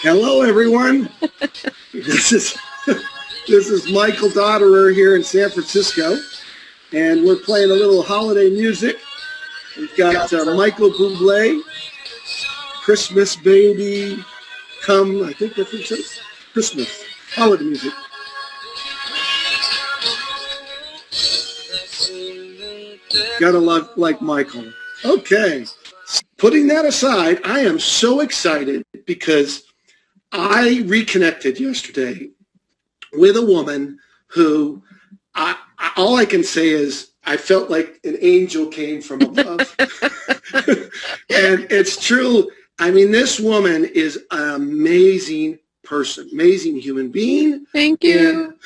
Hello, everyone. This is this is Michael Dotterer here in San Francisco, and we're playing a little holiday music. We've got Michael Bublé, Christmas Baby, Come. I think that's what it says. Christmas holiday music. Gotta love like Michael. Okay. Putting that aside, I am so excited because I reconnected yesterday with a woman who all I can say is I felt like an angel came from above. And it's true. I mean, this woman is an amazing person, amazing human being. Thank you.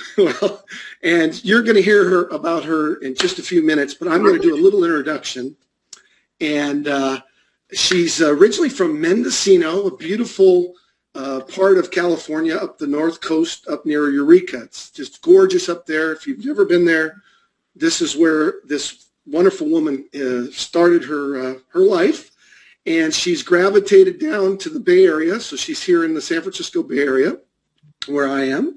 And you're going to hear about her in just a few minutes, but I'm going to do a little introduction. And she's originally from Mendocino, a beautiful part of California up the north coast, up near Eureka. It's just gorgeous up there. If you've never been there, this is where this wonderful woman started her life. And she's gravitated down to the Bay Area. So she's here in the San Francisco Bay Area, where I am.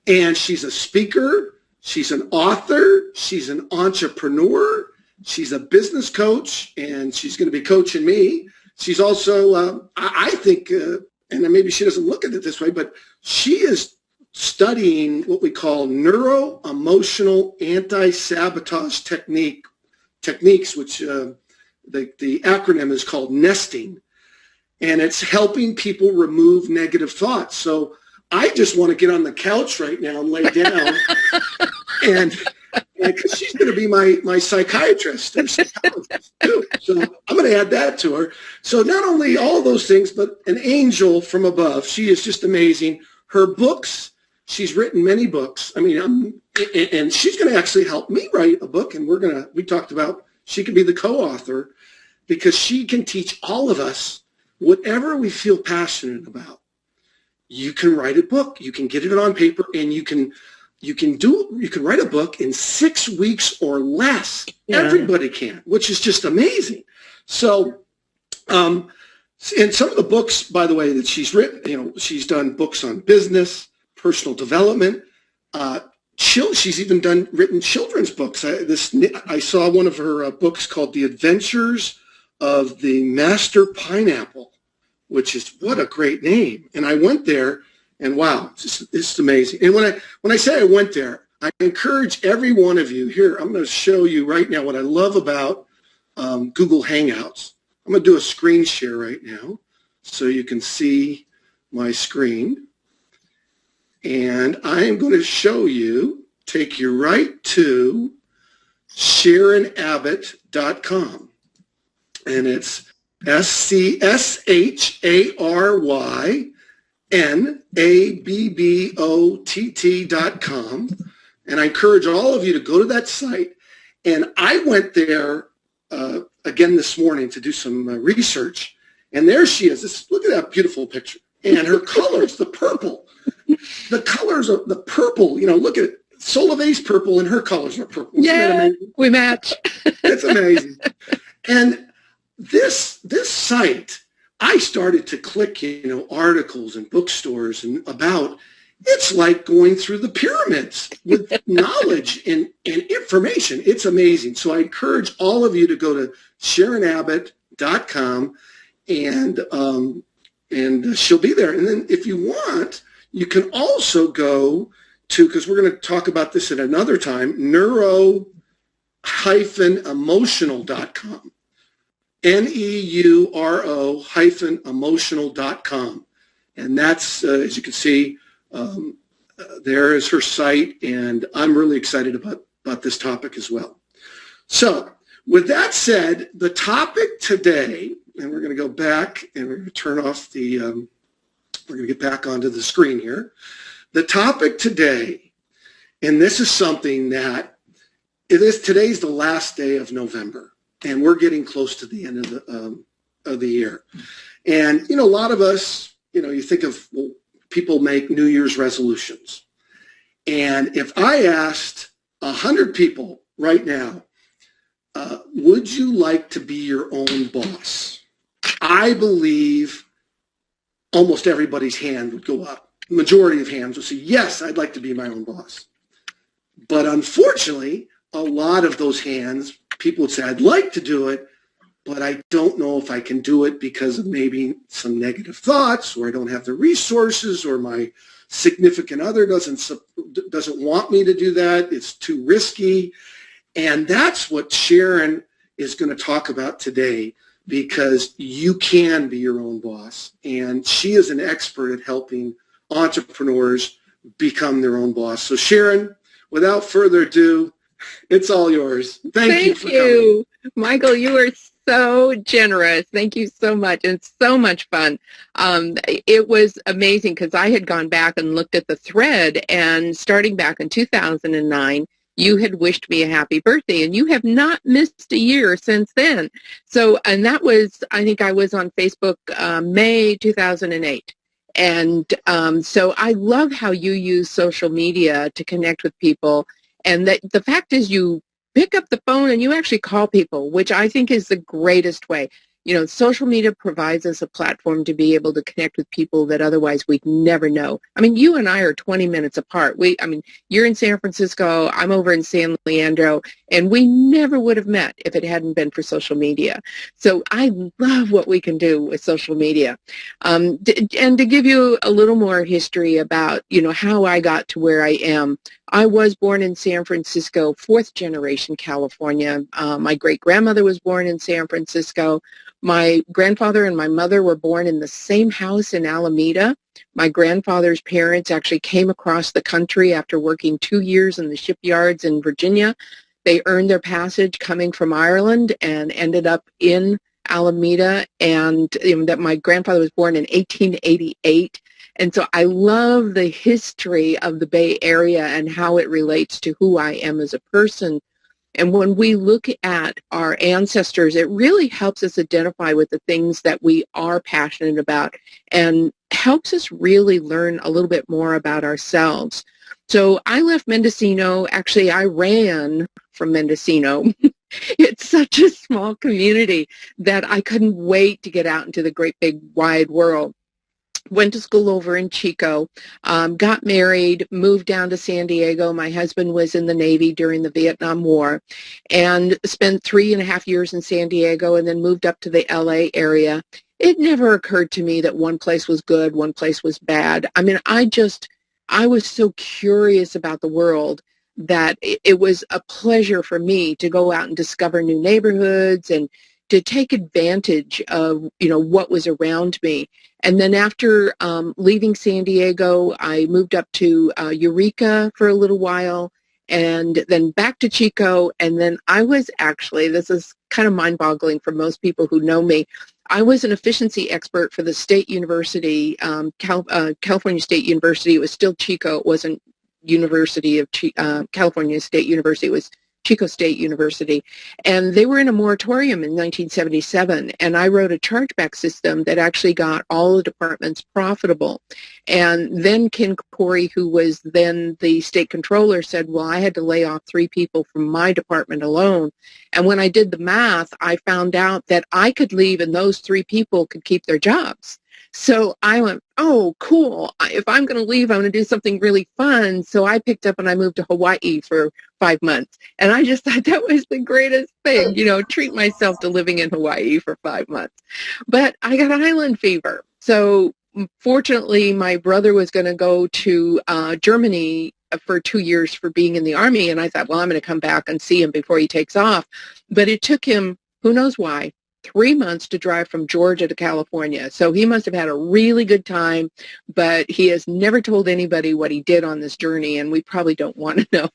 And she's a speaker. She's an author. She's an entrepreneur. She's a business coach, and she's going to be coaching me. She's also, I think, and maybe she doesn't look at it this way, but she is studying what we call neuro-emotional anti-sabotage techniques, which the acronym is called nesting, and it's helping people remove negative thoughts. So I just want to get on the couch right now and lay down, and because she's going to be my psychiatrist and psychologist too. So I'm going to add that to her. So not only all those things, but an angel from above. She is just amazing. Her books, she's written many books. I mean, and she's going to actually help me write a book. And we talked about she could be the co-author because she can teach all of us whatever we feel passionate about. You can write a book. You can get it on paper, and you can write a book in 6 weeks or less. Yeah. Everybody can, which is just amazing. So, and some of the books, by the way, that she's written, she's done books on business, personal development. She's even written children's books. I saw one of her books called The Adventures of the Master Pineapple, which is what a great name. And I went there. And wow, it's amazing. And when I say I went there, I encourage every one of you here. I'm going to show you right now what I love about Google Hangouts. I'm going to do a screen share right now so you can see my screen. And I am going to take you right to SharonAbbott.com. And it's SharonAbbott.com, and I encourage all of you to go to that site. And I went there again this morning to do some research, and there she is. Look at that beautiful picture, and her colors, the purple, the colors of the purple. Look at it, Soleil's purple, and her colors are purple. Yeah, we match. It's amazing. And this site, I started to click, articles and bookstores and it's like going through the pyramids with knowledge and information. It's amazing. So I encourage all of you to go to SharonAbbott.com and she'll be there. And then if you want, you can also go to, because we're going to talk about this at another time, neuro-emotional.com. neuro-emotional.com. And that's, as you can see, there is her site, and I'm really excited about this topic as well. So with that said, the topic today, and we're going to go back and we're going to turn off we're going to get back onto the screen here. The topic today, and this is something that today's the last day of November. And we're getting close to the end of the year. And, a lot of us, you think of, people make New Year's resolutions. And if I asked 100 people right now, would you like to be your own boss? I believe almost everybody's hand would go up. The majority of hands would say, yes, I'd like to be my own boss. But unfortunately, a lot of those hands, people would say, I'd like to do it, but I don't know if I can do it because of maybe some negative thoughts, or I don't have the resources, or my significant other doesn't want me to do that. It's too risky. And that's what Sharon is going to talk about today, because you can be your own boss. And she is an expert at helping entrepreneurs become their own boss. So Sharon, without further ado, it's all yours. Thank you for coming. Michael, you are so generous. Thank you so much. And it's so much fun. It was amazing because I had gone back and looked at the thread, and starting back in 2009, you had wished me a happy birthday, and you have not missed a year since then. So, and that was, I think I was on Facebook May 2008. And so I love how you use social media to connect with people. And that the fact is you pick up the phone and you actually call people, which I think is the greatest way. You know, social media provides us a platform to be able to connect with people that otherwise we'd never know. I mean, you and I are 20 minutes apart. You're in San Francisco, I'm over in San Leandro, and we never would have met if it hadn't been for social media. So I love what we can do with social media. And to give you a little more history about, you know, how I got to where I am. I was born in San Francisco, fourth generation California. My great-grandmother was born in San Francisco. My grandfather and my mother were born in the same house in Alameda. My grandfather's parents actually came across the country after working 2 years in the shipyards in Virginia. They earned their passage coming from Ireland and ended up in Alameda. And that my grandfather was born in 1888. And so I love the history of the Bay Area and how it relates to who I am as a person. And when we look at our ancestors, it really helps us identify with the things that we are passionate about and helps us really learn a little bit more about ourselves. So I left Mendocino. Actually, I ran from Mendocino. It's such a small community that I couldn't wait to get out into the great big wide world. Went to school over in Chico, got married, moved down to San Diego. My husband was in the Navy during the Vietnam War, and spent 3.5 years in San Diego, and then moved up to the LA area. It never occurred to me that one place was good, one place was bad. I mean, I was so curious about the world that it was a pleasure for me to go out and discover new neighborhoods and to take advantage of, you know, what was around me. And then after leaving San Diego, I moved up to Eureka for a little while, and then back to Chico. And then I was actually, this is kind of mind-boggling for most people who know me, I was an efficiency expert for the State University, California State University. It was still Chico. It wasn't University of California State University. It was Chico State University, and they were in a moratorium in 1977, and I wrote a chargeback system that actually got all the departments profitable. And then Ken Corey, who was then the state controller, said, well, I had to lay off 3 people from my department alone. And when I did the math, I found out that I could leave and those 3 people could keep their jobs. So I went, oh, cool. If I'm going to leave, I'm going to do something really fun. So I picked up and I moved to Hawaii for 5 months. And I just thought that was the greatest thing, you know, treat myself to living in Hawaii for 5 months. But I got island fever. So fortunately, my brother was going to go to Germany for 2 years for being in the Army. And I thought, well, I'm going to come back and see him before he takes off. But it took him, who knows why, 3 months to drive from Georgia to California. So he must have had a really good time, but he has never told anybody what he did on this journey, and we probably don't want to know.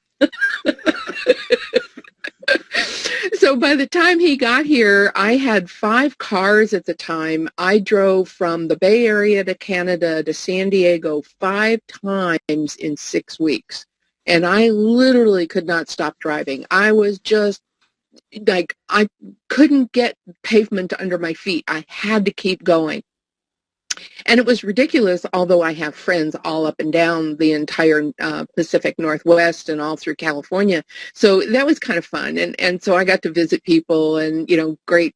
So by the time he got here, I had 5 cars at the time. I drove from the Bay Area to Canada to San Diego 5 times in 6 weeks. And I literally could not stop driving. I was just like, I couldn't get pavement under my feet. I had to keep going. And it was ridiculous, although I have friends all up and down the entire Pacific Northwest and all through California. So that was kind of fun. And so I got to visit people and, you know, great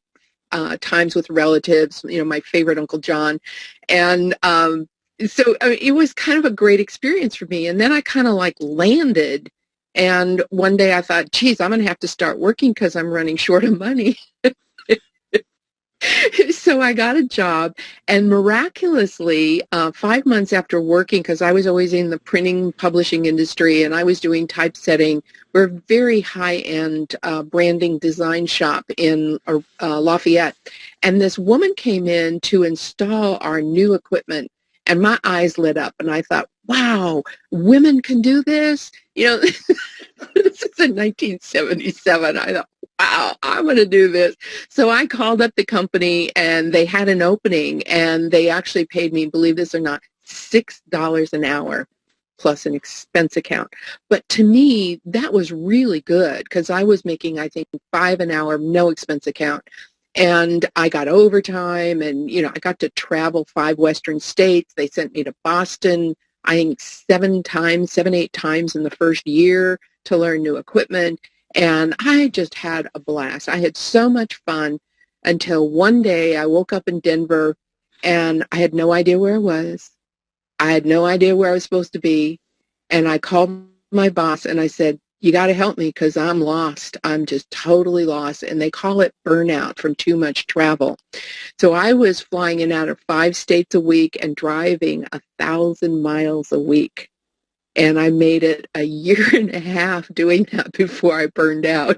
times with relatives, my favorite Uncle John. And so I mean, it was kind of a great experience for me. And then I kind of like landed. And one day I thought, geez, I'm going to have to start working because I'm running short of money. So I got a job, and miraculously, 5 months after working, because I was always in the printing publishing industry and I was doing typesetting, we're a very high-end branding design shop in Lafayette. And this woman came in to install our new equipment, and my eyes lit up, and I thought, wow, women can do this? This is in 1977. I thought, wow, I'm going to do this. So I called up the company and they had an opening and they actually paid me, believe this or not, $6 an hour plus an expense account. But to me, that was really good because I was making, I think, 5 an hour, no expense account. And I got overtime and, I got to travel 5 Western states. They sent me to Boston, I think 7, 8 times in the first year to learn new equipment. And I just had a blast. I had so much fun until one day I woke up in Denver and I had no idea where I was. I had no idea where I was supposed to be. And I called my boss and I said, you got to help me because I'm lost. I'm just totally lost. And they call it burnout from too much travel. So I was flying in and out of 5 states a week and driving 1,000 miles a week. And I made it a year and a half doing that before I burned out.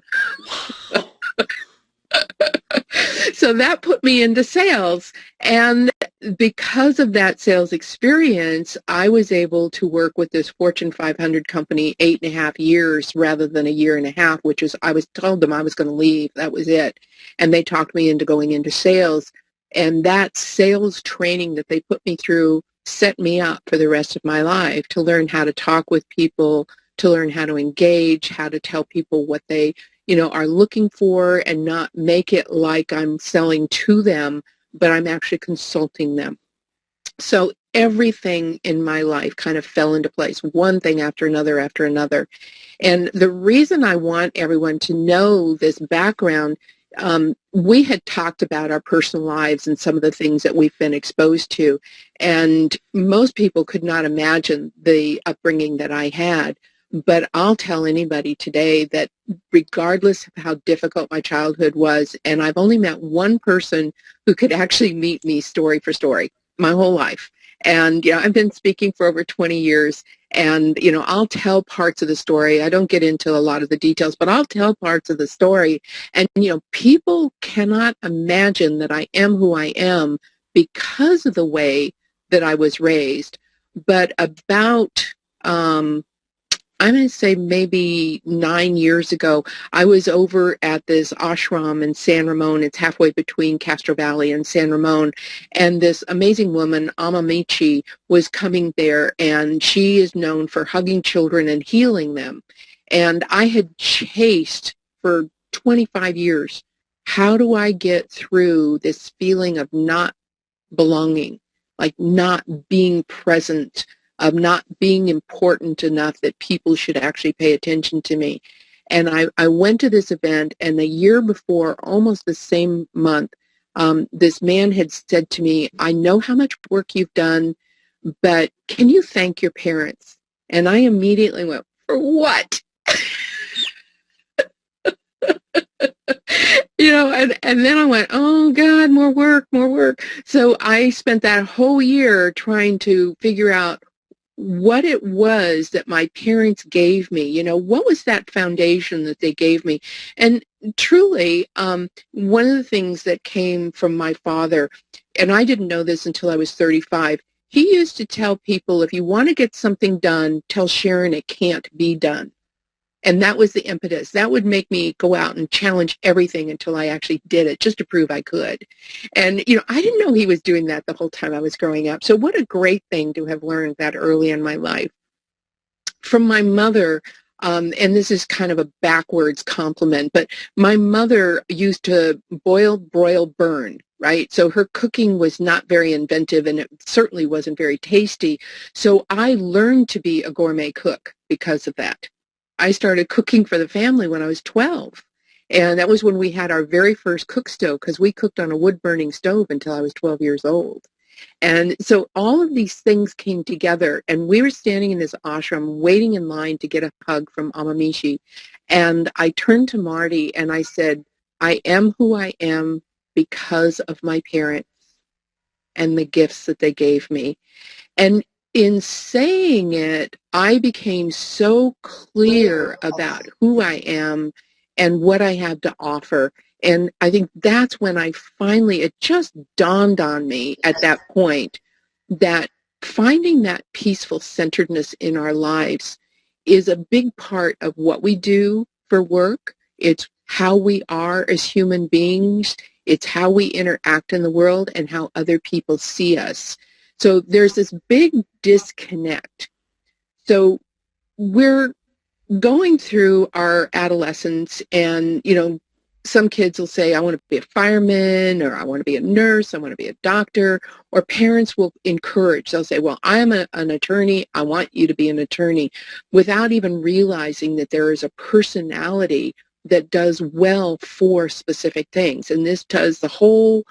So that put me into sales. And because of that sales experience, I was able to work with this Fortune 500 company 8.5 years rather than a year and a half, which is, I was told them I was going to leave. That was it. And they talked me into going into sales. And that sales training that they put me through set me up for the rest of my life to learn how to talk with people, to learn how to engage, how to tell people what they are looking for and not make it like I'm selling to them, but I'm actually consulting them. So everything in my life kind of fell into place, one thing after another after another. And the reason I want everyone to know this background, we had talked about our personal lives and some of the things that we've been exposed to. And most people could not imagine the upbringing that I had. But I'll tell anybody today that regardless of how difficult my childhood was, and I've only met one person who could actually meet me story for story my whole life. And, I've been speaking for over 20 years and, I'll tell parts of the story. I don't get into a lot of the details, but I'll tell parts of the story. And, people cannot imagine that I am who I am because of the way that I was raised. But about, I'm going to say maybe 9 years ago, I was over at this ashram in San Ramon. It's halfway between Castro Valley and San Ramon. And this amazing woman, Amamichi, was coming there, and she is known for hugging children and healing them. And I had chased for 25 years, how do I get through this feeling of not belonging, like not being present, of not being important enough that people should actually pay attention to me. And I went to this event, and the year before, almost the same month, this man had said to me, I know how much work you've done, but can you thank your parents? And I immediately went, for what? And then I went, oh God, more work, more work. So I spent that whole year trying to figure out what it was that my parents gave me. What was that foundation that they gave me? And truly, one of the things that came from my father, and I didn't know this until I was 35, he used to tell people, if you want to get something done, tell Sharon it can't be done. And that was the impetus. That would make me go out and challenge everything until I actually did it, just to prove I could. And, I didn't know he was doing that the whole time I was growing up. So what a great thing to have learned that early in my life. From my mother, and this is kind of a backwards compliment, but my mother used to boil, broil, burn, right? So her cooking was not very inventive, and it certainly wasn't very tasty. So I learned to be a gourmet cook because of that. I started cooking for the family when I was 12. And that was when we had our very first cook stove, because we cooked on a wood-burning stove until I was 12 years old. And so all of these things came together, and we were standing in this ashram waiting in line to get a hug from Amamishi. And I turned to Marty and I said, I am who I am because of my parents and the gifts that they gave me. And in saying it, I became so clear about who I am and what I have to offer. And I think that's when it just dawned on me at that point that finding that peaceful centeredness in our lives is a big part of what we do for work. It's how we are as human beings. It's how we interact in the world and how other people see us. So there's this big disconnect. So we're going through our adolescence, and, some kids will say, I want to be a fireman, or I want to be a nurse, I want to be a doctor, or parents will encourage. They'll say, well, I'm an attorney, I want you to be an attorney, without even realizing that there is a personality that does well for specific things. And this does the whole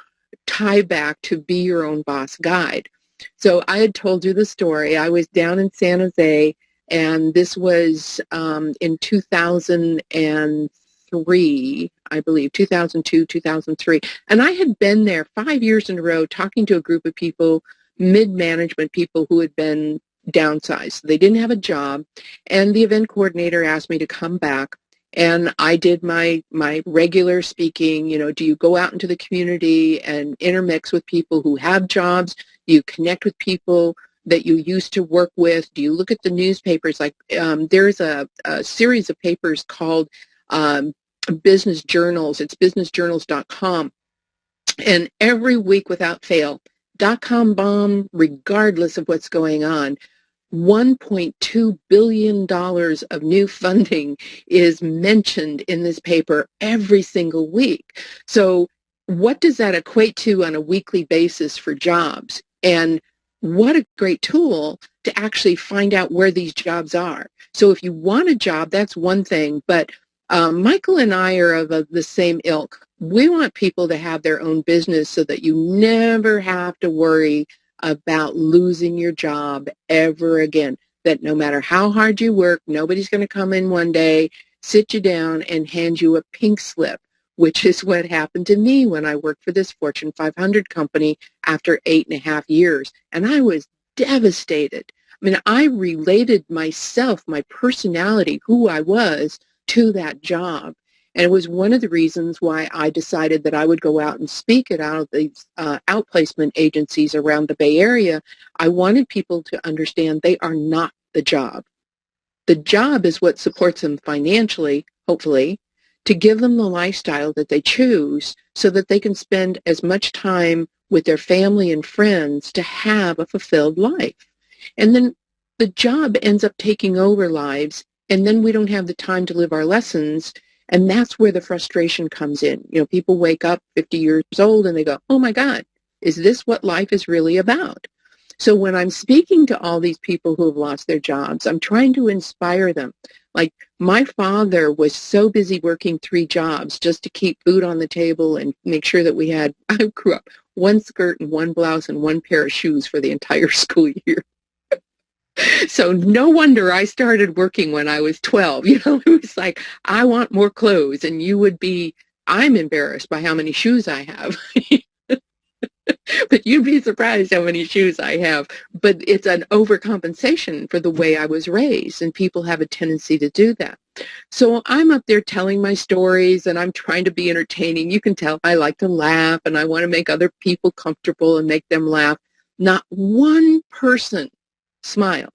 tie back to be your own boss guide. So I had told you the story. I was down in San Jose, and this was in 2003, I believe, 2002, 2003. And I had been there 5 years in a row talking to a group of people, mid-management people who had been downsized. They didn't have a job. And the event coordinator asked me to come back. And I did my regular speaking. Do you go out into the community and intermix with people who have jobs? Do you connect with people that you used to work with? Do you look at the newspapers? Like there's a series of papers called Business Journals. It's businessjournals.com. And every week without fail, .com bomb, regardless of what's going on, $1.2 billion of new funding is mentioned in this paper every single week. So what does that equate to on a weekly basis for jobs? And what a great tool to actually find out where these jobs are. So if you want a job, that's one thing. But Michael and I are of the same ilk. We want people to have their own business so that you never have to worry about losing your job ever again. That no matter how hard you work, nobody's going to come in one day, sit you down, and hand you a pink slip, which is what happened to me when I worked for this Fortune 500 company after 8.5 years. And I was devastated. I mean, I related myself, my personality, who I was, to that job. And it was one of the reasons why I decided that I would go out and speak at all of these outplacement agencies around the Bay Area. I wanted people to understand they are not the job. The job is what supports them financially, hopefully, to give them the lifestyle that they choose so that they can spend as much time with their family and friends to have a fulfilled life. And then the job ends up taking over lives, and then we don't have the time to live our lessons. And that's where the frustration comes in. People wake up 50 years old and they go, oh my God, is this what life is really about? So when I'm speaking to all these people who have lost their jobs, I'm trying to inspire them. Like, my father was so busy working 3 jobs just to keep food on the table and make sure that we had, I grew up, 1 skirt and 1 blouse and 1 pair of shoes for the entire school year. So no wonder I started working when I was 12. It was like, I want more clothes. And I'm embarrassed by how many shoes I have. But you'd be surprised how many shoes I have. But it's an overcompensation for the way I was raised. And people have a tendency to do that. So I'm up there telling my stories, and I'm trying to be entertaining. You can tell I like to laugh, and I want to make other people comfortable and make them laugh. Not one person smiled.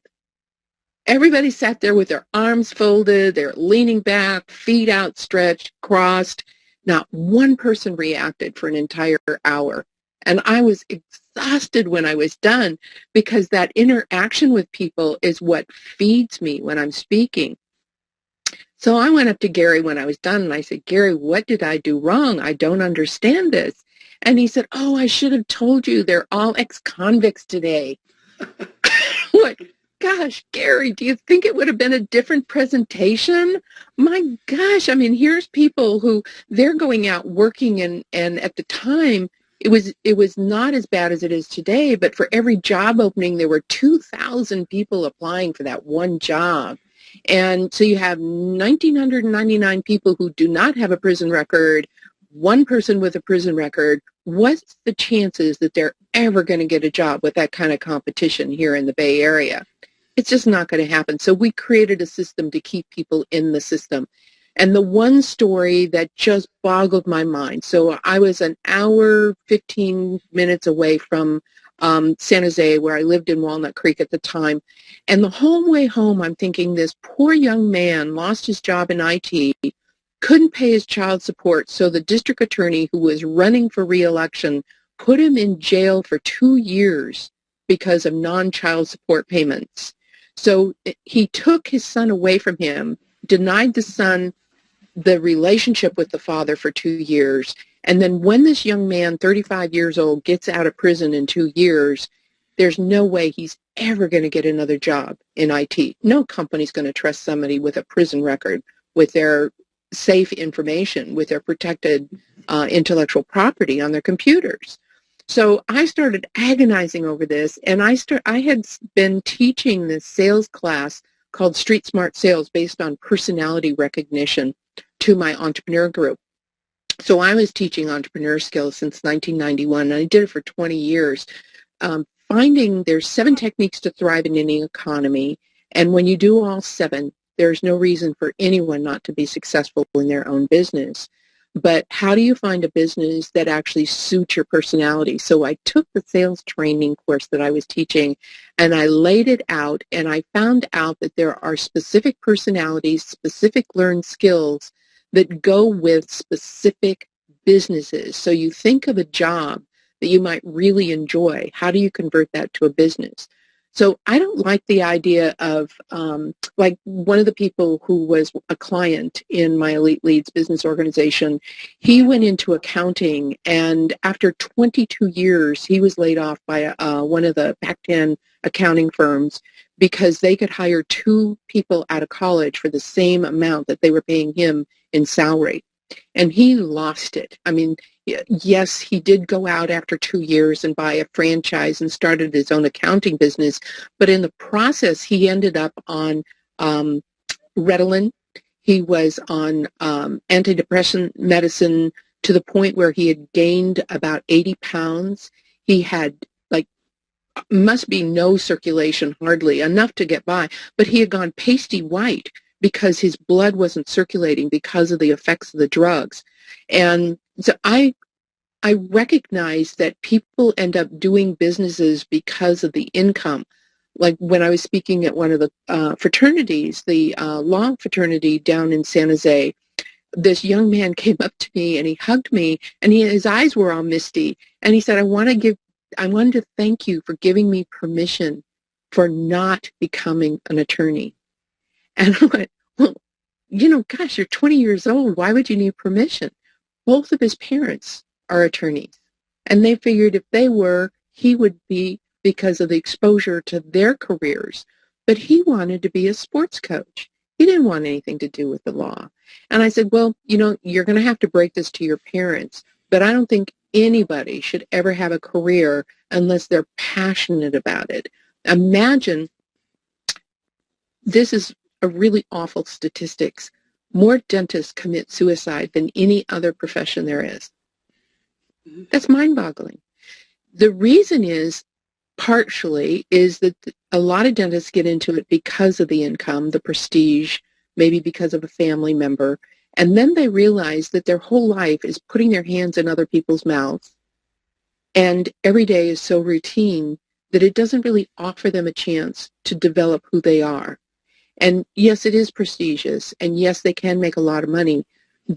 Everybody sat there with their arms folded, they're leaning back, feet outstretched, crossed. Not one person reacted for an entire hour. And I was exhausted when I was done, because that interaction with people is what feeds me when I'm speaking. So I went up to Gary when I was done, and I said, Gary, what did I do wrong? I don't understand this. And he said, oh, I should have told you they're all ex-convicts today. What? gosh, Gary, do you think it would have been a different presentation? My gosh, I mean, here's people who they're going out working and at the time it was not as bad as it is today, but for every job opening there were 2,000 people applying for that one job. And so you have 1,999 people who do not have a prison record, one person with a prison record. What's the chances that they're ever going to get a job with that kind of competition here in the Bay Area? It's just not going to happen. So we created a system to keep people in the system. And the one story that just boggled my mind. So I was an hour, 15 minutes away from San Jose, where I lived in Walnut Creek at the time. And the whole way home, I'm thinking this poor young man lost his job in IT, couldn't pay his child support. So the district attorney who was running for re-election put him in jail for 2 years because of non-child support payments. So he took his son away from him, denied the son the relationship with the father for 2 years. And then when this young man, 35 years old, gets out of prison in 2 years, there's no way he's ever going to get another job in IT. No company's going to trust somebody with a prison record, with their safe information, with their protected intellectual property on their computers. So I started agonizing over this, and I had been teaching this sales class called Street Smart Sales based on personality recognition to my entrepreneur group. So I was teaching entrepreneur skills since 1991, and I did it for 20 years, finding there's 7 techniques to thrive in any economy, and when you do all 7, there's no reason for anyone not to be successful in their own business. But how do you find a business that actually suits your personality? So I took the sales training course that I was teaching, and I laid it out, and I found out that there are specific personalities, specific learned skills that go with specific businesses. So you think of a job that you might really enjoy. How do you convert that to a business? So I don't like the idea of, like one of the people who was a client in my Elite Leads business organization, he went into accounting, and after 22 years, he was laid off by one of the Pac-10 accounting firms because they could hire 2 people out of college for the same amount that they were paying him in salary. And he lost it. I mean, yes, he did go out after 2 years and buy a franchise and started his own accounting business. But in the process, he ended up on Ritalin. He was on antidepressant medicine to the point where he had gained about 80 pounds. He had must be no circulation, hardly enough to get by, but he had gone pasty white because his blood wasn't circulating because of the effects of the drugs. And so I recognize that people end up doing businesses because of the income. Like when I was speaking at one of the fraternities, the law fraternity down in San Jose, this young man came up to me and he hugged me, and his eyes were all misty, and he said, I wanted to thank you for giving me permission for not becoming an attorney. And I went, well, gosh, you're 20 years old. Why would you need permission? Both of his parents are attorneys. And they figured if they were, he would be, because of the exposure to their careers. But he wanted to be a sports coach. He didn't want anything to do with the law. And I said, well, you're going to have to break this to your parents. But I don't think anybody should ever have a career unless they're passionate about it. Imagine, this is a really awful statistics. More dentists commit suicide than any other profession there is. That's mind-boggling. The reason is, partially, is that a lot of dentists get into it because of the income, the prestige, maybe because of a family member, and then they realize that their whole life is putting their hands in other people's mouths, and every day is so routine that it doesn't really offer them a chance to develop who they are. And yes, it is prestigious, and yes, they can make a lot of money,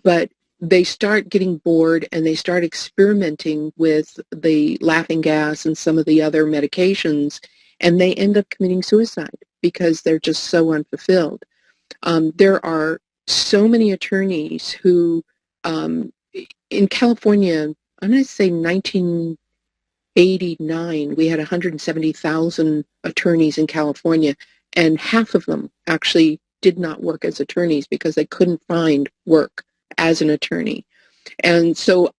but they start getting bored and they start experimenting with the laughing gas and some of the other medications, and they end up committing suicide because they're just so unfulfilled. There are so many attorneys who, in California, I'm going to say 1989, we had 170,000 attorneys in California. And half of them actually did not work as attorneys because they couldn't find work as an attorney. And so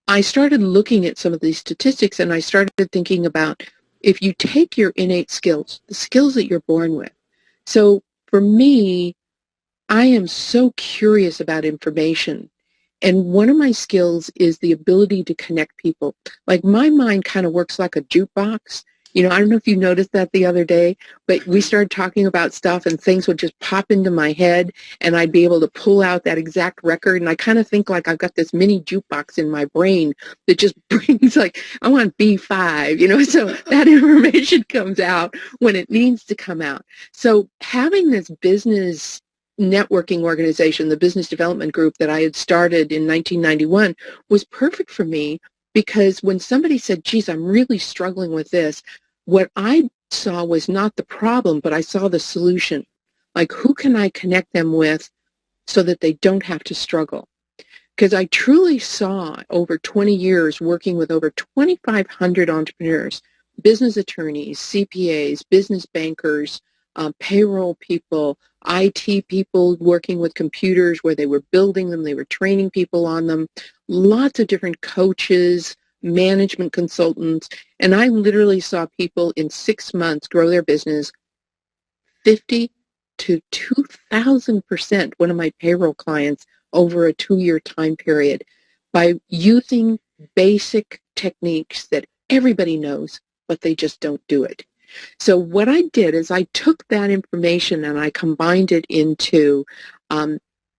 I started looking at some of these statistics, and I started thinking about, if you take your innate skills, the skills that you're born with. So for me, I am so curious about information. And one of my skills is the ability to connect people. Like, my mind kind of works like a jukebox. You know, I don't know if you noticed that the other day, but we started talking about stuff and things would just pop into my head and I'd be able to pull out that exact record. And I kind of think like I've got this mini jukebox in my brain that just brings, like, I want B5, you know, so that information comes out when it needs to come out. So having this business networking organization, the business development group that I had started in 1991, was perfect for me, because when somebody said, geez, I'm really struggling with this, what I saw was not the problem, but I saw the solution. Like, who can I connect them with so that they don't have to struggle? Because I truly saw over 20 years working with over 2,500 entrepreneurs, business attorneys, CPAs, business bankers, payroll people, IT people working with computers where they were building them, they were training people on them, lots of different coaches, management consultants. And I literally saw people in 6 months grow their business 50 to 2,000%, one of my payroll clients, over a 2-year time period, by using basic techniques that everybody knows, but they just don't do it. So what I did is I took that information and I combined it into,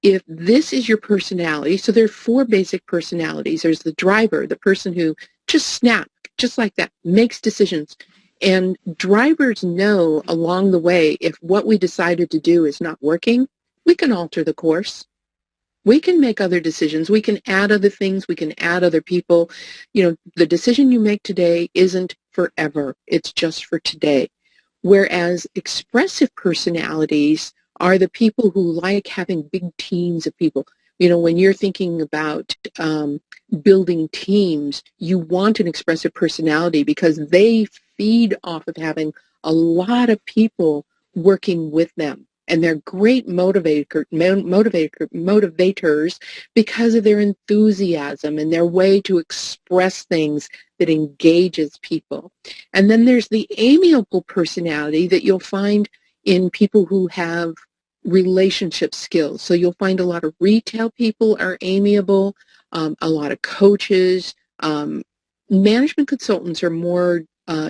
if this is your personality, so there are 4 basic personalities. There's the driver, the person who just snap, just like that, makes decisions. And drivers know along the way, if what we decided to do is not working, we can alter the course. We can make other decisions. We can add other things. We can add other people. You know, the decision you make today isn't forever. It's just for today. Whereas expressive personalities are the people who like having big teams of people. You know, when you're thinking about building teams, you want an expressive personality because they feed off of having a lot of people working with them. And they're great motivators because of their enthusiasm and their way to express things that engages people. And then there's the amiable personality that you'll find in people who have relationship skills. So you'll find a lot of retail people are amiable, a lot of coaches, management consultants are more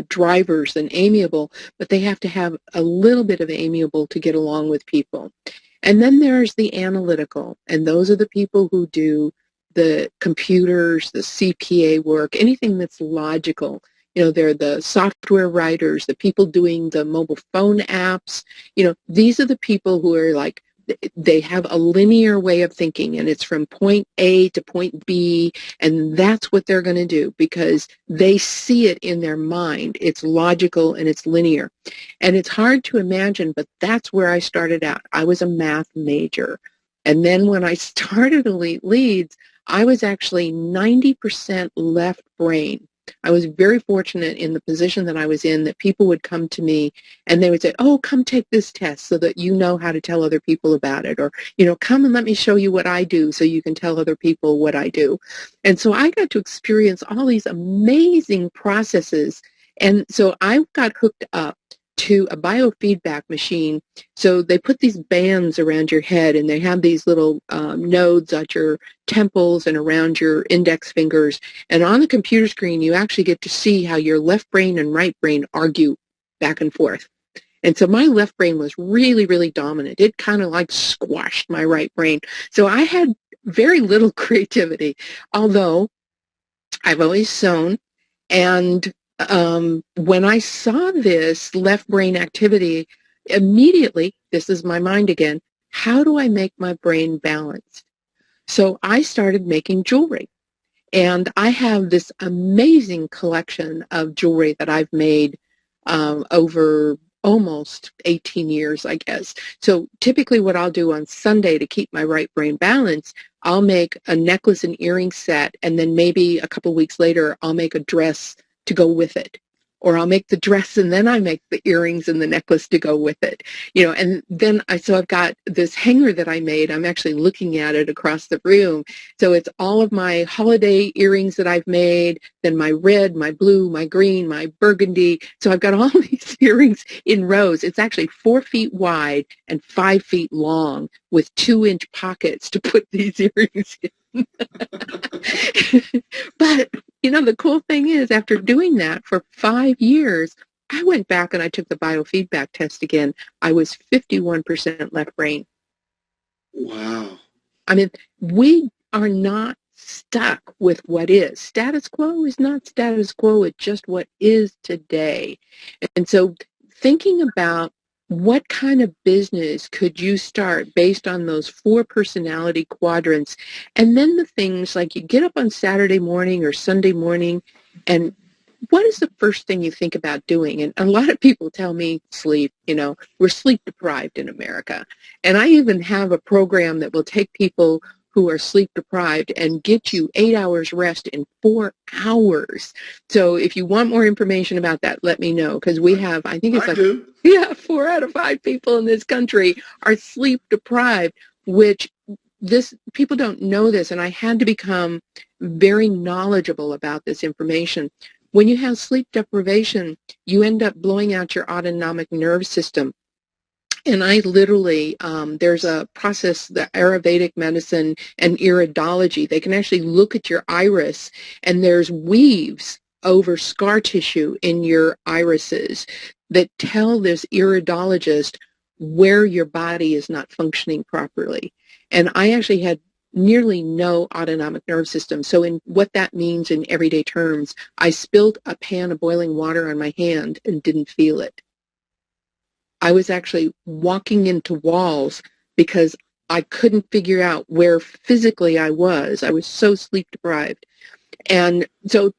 drivers than amiable, but they have to have a little bit of amiable to get along with people. And then there's the analytical, and those are the people who do the computers, the CPA work, anything that's logical. You know, they're the software writers, the people doing the mobile phone apps. You know, these are the people who are like, they have a linear way of thinking, and it's from point A to point B, and that's what they're going to do because they see it in their mind. It's logical and it's linear. And it's hard to imagine, but that's where I started out. I was a math major. And then when I started Elite Leads, I was actually 90% left brain. I was very fortunate in the position that I was in that people would come to me and they would say, oh, come take this test so that you know how to tell other people about it. Or, you know, come and let me show you what I do so you can tell other people what I do. And so I got to experience all these amazing processes. And so I got hooked up to a biofeedback machine. So they put these bands around your head and they have these little nodes at your temples and around your index fingers. And on the computer screen, you actually get to see how your left brain and right brain argue back and forth. And so my left brain was really, really dominant. It kind of like squashed my right brain. So I had very little creativity, although I've always sewn. And when I saw this left brain activity, immediately, this is my mind again, how do I make my brain balanced? So I started making jewelry. And I have this amazing collection of jewelry that I've made over almost 18 years, I guess. So typically what I'll do on Sunday to keep my right brain balanced, I'll make a necklace and earring set, and then maybe a couple weeks later, I'll make a dress to go with it. or I'll make the dress and then I make the earrings and the necklace to go with it, and then so I've got this hanger that I made. I'm actually looking at it across the room. So it's all of my holiday earrings that I've made, then my red, my blue, my green, my burgundy. So I've got all these earrings in rows. It's actually 4 feet wide and 5 feet long with 2-inch pockets to put these earrings in. But, the cool thing is, after doing that for 5 years, I went back and I took the biofeedback test again. I was 51% left brain. Wow. I mean, we are not stuck with what is. Status quo is not status quo. It's just what is today. And so thinking about what kind of business could you start based on those 4 personality quadrants, and then the things like you get up on Saturday morning or Sunday morning, and what is the first thing you think about doing? And a lot of people tell me sleep. We're sleep deprived in America. And I even have a program that will take people who are sleep deprived and get you 8 hours rest in 4 hours. So if you want more information about that, let me know, because we have, I think it's I like, do. yeah, 4 out of 5 people in this country are sleep deprived, which people don't know this, and I had to become very knowledgeable about this information. When you have sleep deprivation, you end up blowing out your autonomic nerve system. And I literally, there's a process, the Ayurvedic medicine and iridology, they can actually look at your iris, and there's weaves over scar tissue in your irises that tell this iridologist where your body is not functioning properly. And I actually had nearly no autonomic nerve system. So in what that means in everyday terms, I spilled a pan of boiling water on my hand and didn't feel it. I was actually walking into walls because I couldn't figure out where physically I was. I was so sleep deprived. And so,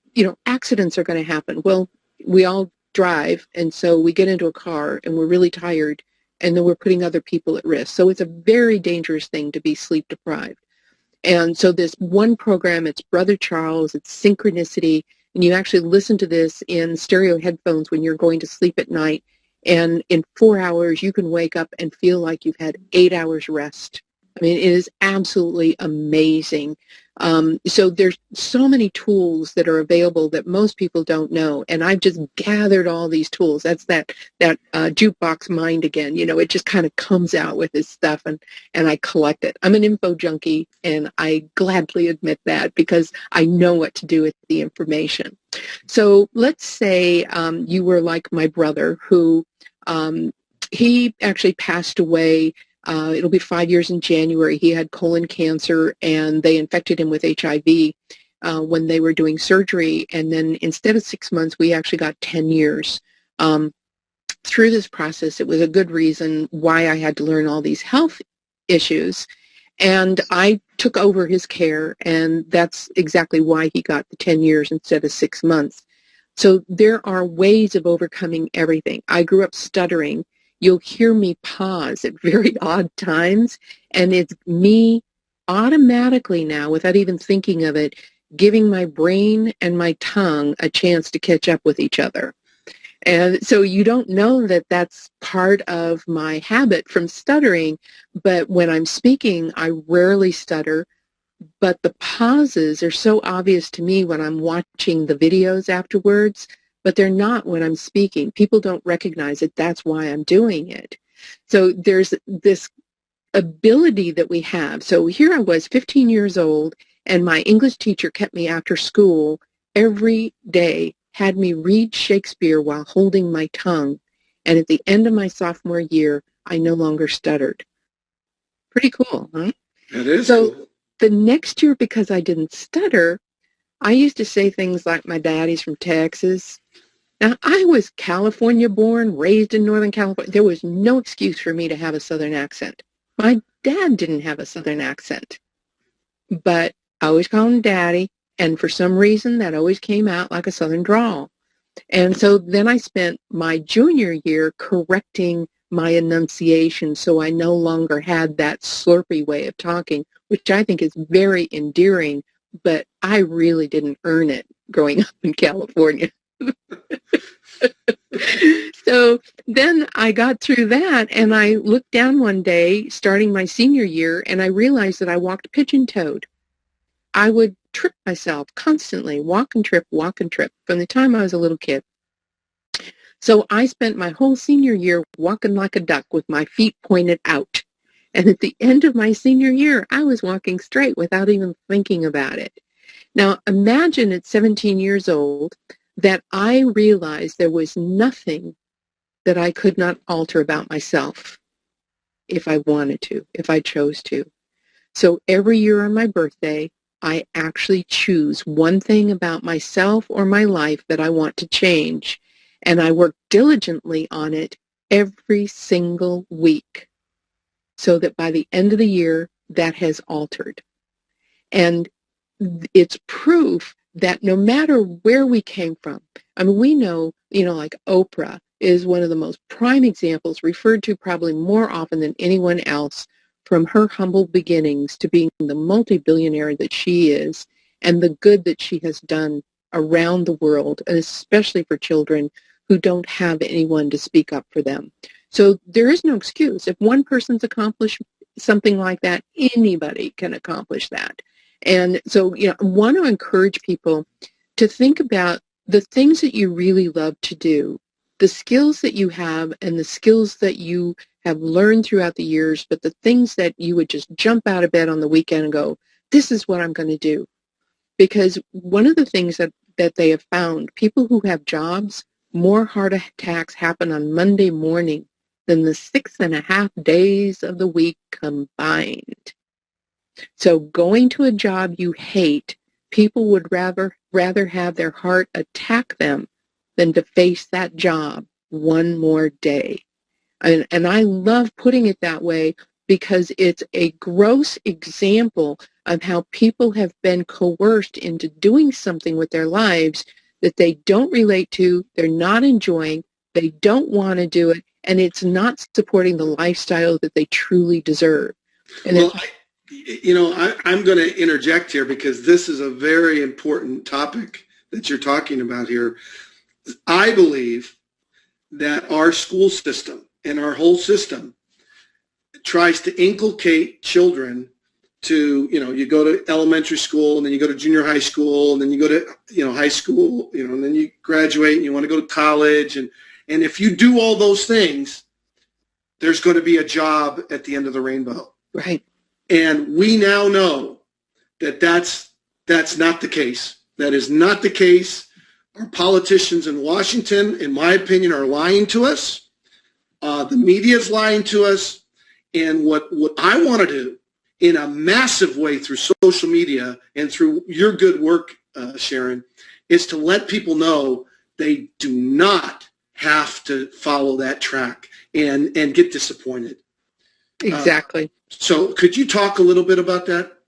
accidents are going to happen. Well, we all drive, and so we get into a car and we're really tired, and then we're putting other people at risk. So it's a very dangerous thing to be sleep deprived. And so this one program, it's Brother Charles, it's synchronicity, and you actually listen to this in stereo headphones when you're going to sleep at night. And in 4 hours, you can wake up and feel like you've had 8 hours rest. I mean, it is absolutely amazing. So there's so many tools that are available that most people don't know. And I've just gathered all these tools. That's that jukebox mind again. It just kind of comes out with this stuff, and I collect it. I'm an info junkie, and I gladly admit that because I know what to do with the information. So let's say you were like my brother, who he actually passed away. It'll be 5 years in January. He had colon cancer, and they infected him with HIV when they were doing surgery. And then instead of 6 months, we actually got 10 years. Through this process, it was a good reason why I had to learn all these health issues. And I took over his care, and that's exactly why he got the 10 years instead of 6 months. So there are ways of overcoming everything. I grew up stuttering. You'll hear me pause at very odd times, and it's me automatically now, without even thinking of it, giving my brain and my tongue a chance to catch up with each other. And so you don't know that that's part of my habit from stuttering, but when I'm speaking, I rarely stutter. But the pauses are so obvious to me when I'm watching the videos afterwards, but they're not when I'm speaking. People don't recognize it. That's why I'm doing it. So there's this ability that we have. So here I was, 15 years old, and my English teacher kept me after school every day, had me read Shakespeare while holding my tongue. And at the end of my sophomore year, I no longer stuttered. Pretty cool, huh? That is So cool. the next year, because I didn't stutter, I used to say things like, my daddy's from Texas. Now, I was California born, raised in Northern California. There was no excuse for me to have a Southern accent. My dad didn't have a Southern accent, but I always called him daddy. And for some reason, that always came out like a Southern drawl. And so then I spent my junior year correcting my enunciation, so I no longer had that slurpy way of talking, which I think is very endearing, but I really didn't earn it growing up in California. So then I got through that, and I looked down one day, starting my senior year, and I realized that I walked pigeon-toed. I would trip myself constantly, walk and trip, from the time I was a little kid. So I spent my whole senior year walking like a duck with my feet pointed out. And at the end of my senior year, I was walking straight without even thinking about it. Now, imagine at 17 years old that I realized there was nothing that I could not alter about myself if I wanted to, if I chose to. So every year on my birthday, I actually choose one thing about myself or my life that I want to change, and I work diligently on it every single week so that by the end of the year, that has altered. And it's proof that no matter where we came from, I mean, we know, like Oprah is one of the most prime examples, referred to probably more often than anyone else, from her humble beginnings to being the multi-billionaire that she is, and the good that she has done around the world, and especially for children who don't have anyone to speak up for them. So there is no excuse. If one person's accomplished something like that, anybody can accomplish that. And so, I want to encourage people to think about the things that you really love to do, the skills that you have and the skills that you have learned throughout the years, but the things that you would just jump out of bed on the weekend and go, this is what I'm going to do. Because one of the things that they have found, people who have jobs, more heart attacks happen on Monday morning than the 6.5 days of the week combined. So going to a job you hate, people would rather have their heart attack them than to face that job one more day. And I love putting it that way because it's a gross example of how people have been coerced into doing something with their lives that they don't relate to, they're not enjoying, they don't want to do it, and it's not supporting the lifestyle that they truly deserve. And well, I'm going to interject here because this is a very important topic that you're talking about here. I believe that our school system and our whole system tries to inculcate children to, you go to elementary school and then you go to junior high school and then you go to, high school, and then you graduate and you want to go to college. And if you do all those things, there's going to be a job at the end of the rainbow. Right. And we now know that that's not the case. That is not the case. Our politicians in Washington, in my opinion, are lying to us. The media is lying to us. And what I want to do in a massive way through social media and through your good work, Sharon, is to let people know they do not have to follow that track and get disappointed. Exactly. So could you talk a little bit about that?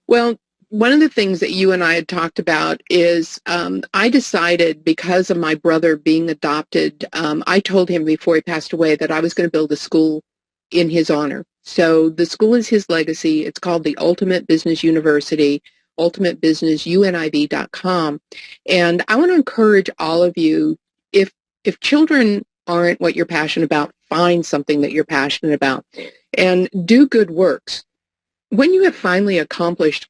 Well, one of the things that you and I had talked about is I decided, because of my brother being adopted, I told him before he passed away that I was going to build a school in his honor. So the school is his legacy. It's called the Ultimate Business University, ultimatebusinessuniv.com. And I want to encourage all of you, if children aren't what you're passionate about, find something that you're passionate about and do good works. When you have finally accomplished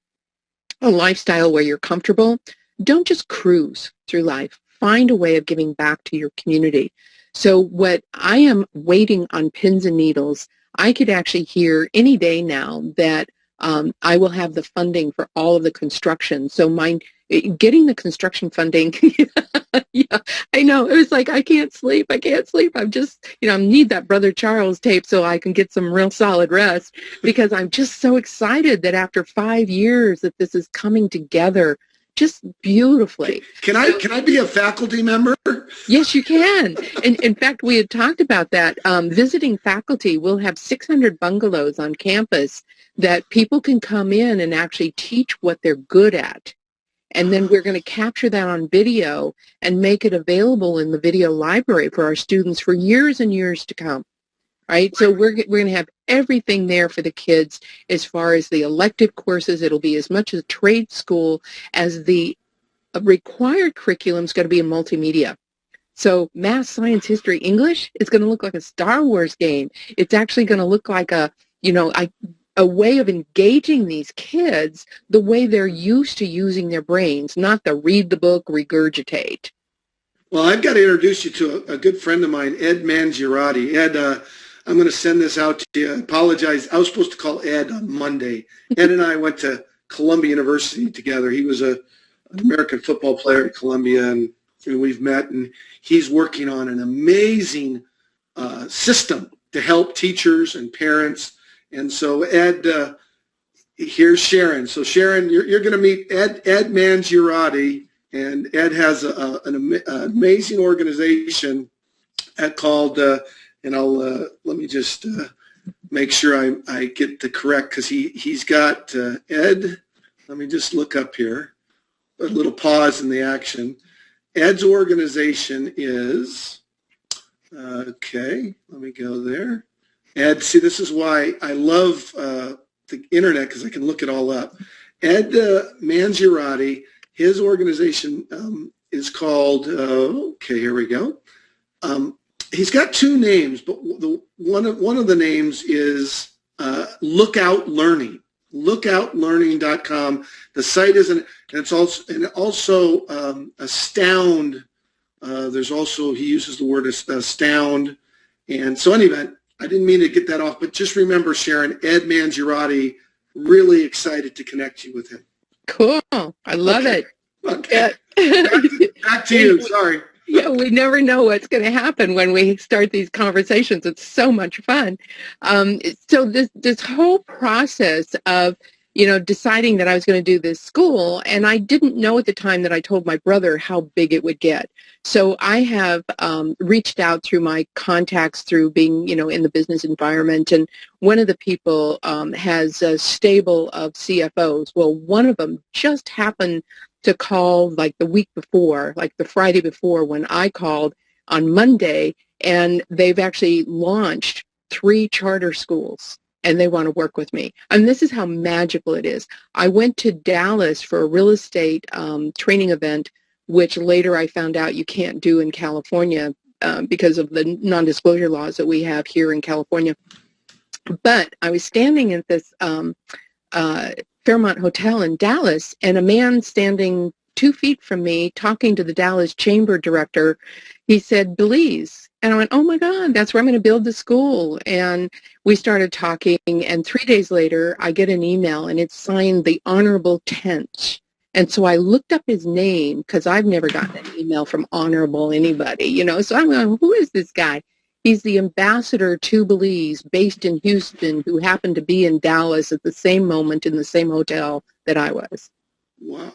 a lifestyle where you're comfortable, don't just cruise through life. Find a way of giving back to your community. So what I am waiting on pins and needles, I could actually hear any day now that I will have the funding for all of the construction. So getting the construction funding, yeah, I know. It was like, I can't sleep. I'm just, I need that Brother Charles tape so I can get some real solid rest, because I'm just so excited that after 5 years that this is coming together just beautifully. Can I be a faculty member? Yes, you can. And in fact, we had talked about that. Visiting faculty, we'll have 600 bungalows on campus that people can come in and actually teach what they're good at. And then we're going to capture that on video and make it available in the video library for our students for years and years to come. Right? So we're going to have everything there for the kids as far as the elective courses. It'll be as much a trade school as the a required curriculum is going to be in multimedia. So math, science, history, English is going to look like a Star Wars game. It's actually going to look like a way of engaging these kids the way they're used to using their brains, not the read the book, regurgitate. Well, I've got to introduce you to a good friend of mine, Ed Mangiarotti. Ed, I'm going to send this out to you. I apologize. I was supposed to call Ed on Monday. Ed and I went to Columbia University together. He was an American football player at Columbia, and we've met, and he's working on an amazing system to help teachers and parents. And so, Ed, here's Sharon. So, Sharon, you're going to meet Ed Mangiarotti, and Ed has an amazing organization called, and let me just make sure I get the correct, because he's got, Ed, let me just look up here, a little pause in the action. Ed's organization is, okay, let me go there. Ed, see, this is why I love the internet, because I can look it all up. Ed Mangiarotti, his organization is called, okay, here we go. He's got two names, but one of the names is Lookout Learning. Lookoutlearning.com. The site isn't, and it's also Astound. There's also, he uses the word Astound. And so anyway, I didn't mean to get that off, but just remember, Sharon, Ed Mangiarotti, really excited to connect you with him. Cool. I love it. Okay. Back to you. Sorry. Yeah, we never know what's going to happen when we start these conversations. It's so much fun. So this whole process of, deciding that I was going to do this school, and I didn't know at the time that I told my brother how big it would get. So I have reached out through my contacts through being, in the business environment, and one of the people has a stable of CFOs. Well, one of them just happened to call like the week before, like the Friday before when I called on Monday, and they've actually launched 3 charter schools, and they want to work with me. And this is how magical it is. I went to Dallas for a real estate training event, which later I found out you can't do in California because of the non-disclosure laws that we have here in California. But I was standing at this Fairmont Hotel in Dallas, and a man standing 2 feet from me talking to the Dallas Chamber director, he said, Belize. And I went, oh my God, that's where I'm going to build the school. And we started talking, and 3 days later, I get an email, and it's signed the Honorable Tench. And so I looked up his name, because I've never gotten an email from Honorable anybody, So I'm going, who is this guy? He's the ambassador to Belize, based in Houston, who happened to be in Dallas at the same moment in the same hotel that I was. Wow.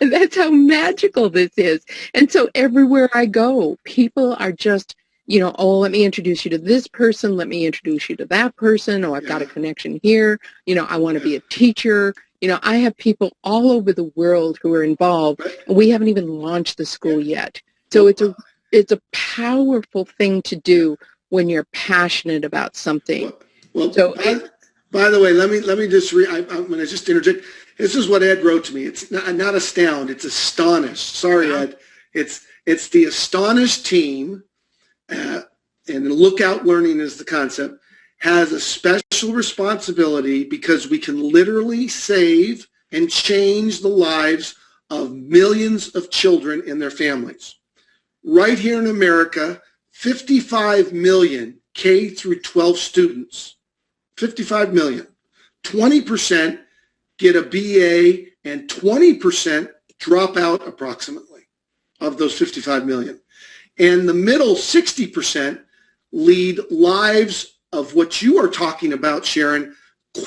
And that's how magical this is. And so everywhere I go, people are just, oh, let me introduce you to this person. Let me introduce you to that person. Oh, I've got a connection here. I want to be a teacher. I have people all over the world who are involved. And we haven't even launched the school yet. So it's a powerful thing to do when you're passionate about something. Well, so by the way, let me just I'm going to just interject. This is what Ed wrote to me. It's not astound. It's astonished. Sorry, Ed. It's the astonished team, and Lookout Learning is the concept, has a special responsibility because we can literally save and change the lives of millions of children and their families. Right here in America, 55 million K through 12 students, 55 million, 20% get a BA, and 20% drop out approximately of those 55 million. And the middle 60% lead lives of what you are talking about, Sharon,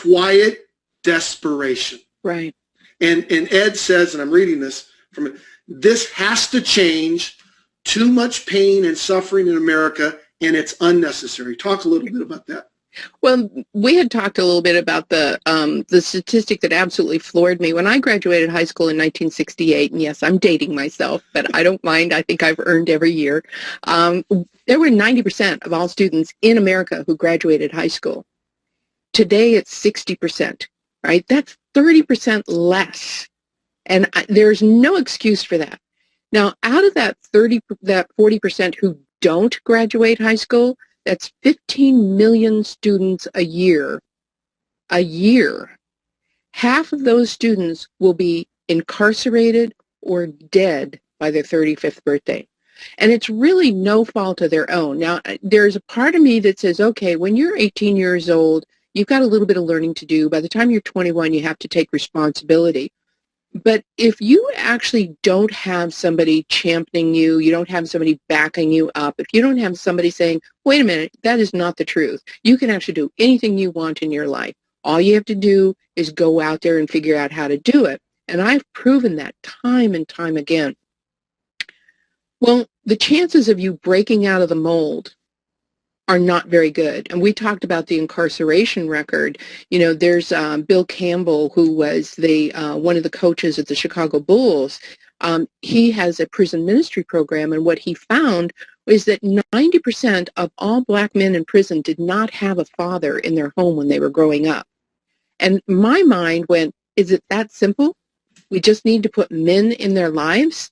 quiet desperation. Right. And Ed says, and I'm reading this from, this has to change. Too much pain and suffering in America, and it's unnecessary. Talk a little bit about that. Well, we had talked a little bit about the statistic that absolutely floored me. When I graduated high school in 1968, and yes, I'm dating myself, but I don't mind. I think I've earned every year. There were 90% of all students in America who graduated high school. Today, it's 60%, right? That's 30% less. And there's no excuse for that. Now, out of that 40% who don't graduate high school, that's 15 million students a year. A year. Half of those students will be incarcerated or dead by their 35th birthday. And it's really no fault of their own. Now, there's a part of me that says, okay, when you're 18 years old, you've got a little bit of learning to do. By the time you're 21, you have to take responsibility. But if you actually don't have somebody championing you, you don't have somebody backing you up, if you don't have somebody saying, wait a minute, that is not the truth. You can actually do anything you want in your life. All you have to do is go out there and figure out how to do it. And I've proven that time and time again. Well, the chances of you breaking out of the mold are not very good. And we talked about the incarceration record. You know, there's Bill Campbell, who was the one of the coaches at the Chicago Bulls. He has a prison ministry program, and what he found was that 90% of all black men in prison did not have a father in their home when they were growing up. And my mind went, is it that simple? We just need to put men in their lives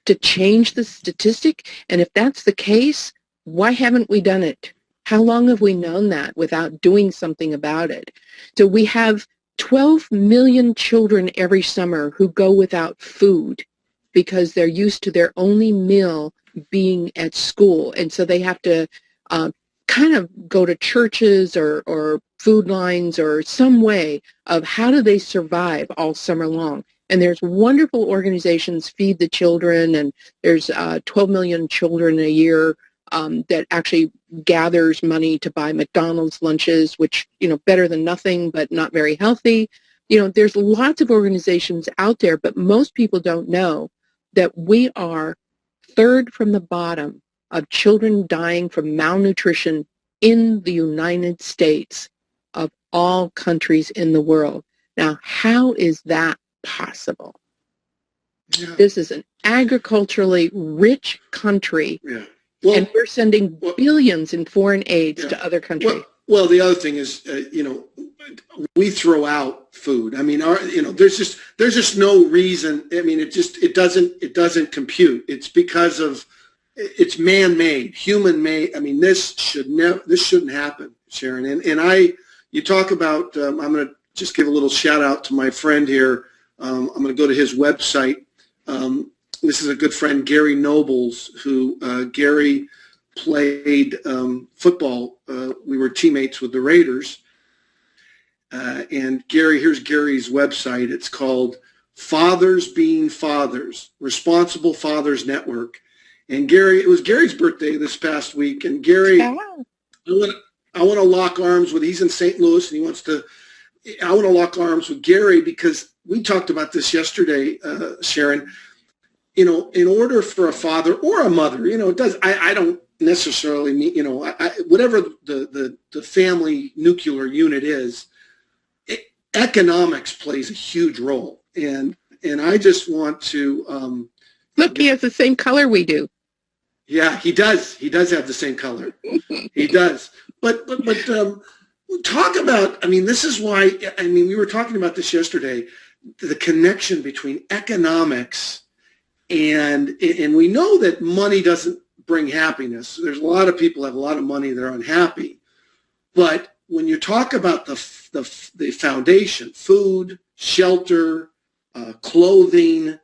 to change the statistic? And if that's the case, why haven't we done it? How long have we known that without doing something about it? So we have 12 million children every summer who go without food because they're used to their only meal being at school. And so they have to kind of go to churches or food lines or some way of how do they survive all summer long. And there's wonderful organizations, Feed the Children, and there's 12 million children a year that actually gathers money to buy McDonald's lunches, which, you know, better than nothing, but not very healthy. You know, there's lots of organizations out there, but most people don't know that we are third from the bottom of children dying from malnutrition in the United States of all countries in the world. Now, how is that possible? Yeah. This is an agriculturally rich country. Yeah. Well, and we're sending billions in foreign aids to other countries. Well, the other thing is, you know, we throw out food. I mean, there's just no reason. I mean, it doesn't compute. It's because of it's man-made, human-made. I mean, this shouldn't happen, Sharon. And you talk about. I'm going to just give a little shout out to my friend here. I'm going to go to his website. This is a good friend, Gary Nobles, who Gary played football. We were teammates with the Raiders. And here's Gary's website. It's called Fathers Being Fathers, Responsible Fathers Network. And it was Gary's birthday this past week. And Gary, I want to lock arms with, he's in St. Louis, and I want to lock arms with Gary because we talked about this yesterday, Sharon. You know, in order for a father or a mother, you know, I don't necessarily mean, you know, whatever the family nuclear unit is, economics plays a huge role. And I just want to look, he has the same color we do. Yeah, he does. He does have the same color. He does. But talk about, I mean, this is why, I mean, we were talking about this yesterday, the connection between economics and we know that money doesn't bring happiness. There's a lot of people who have a lot of money that are unhappy. But when you talk about the foundation, food, shelter, clothing,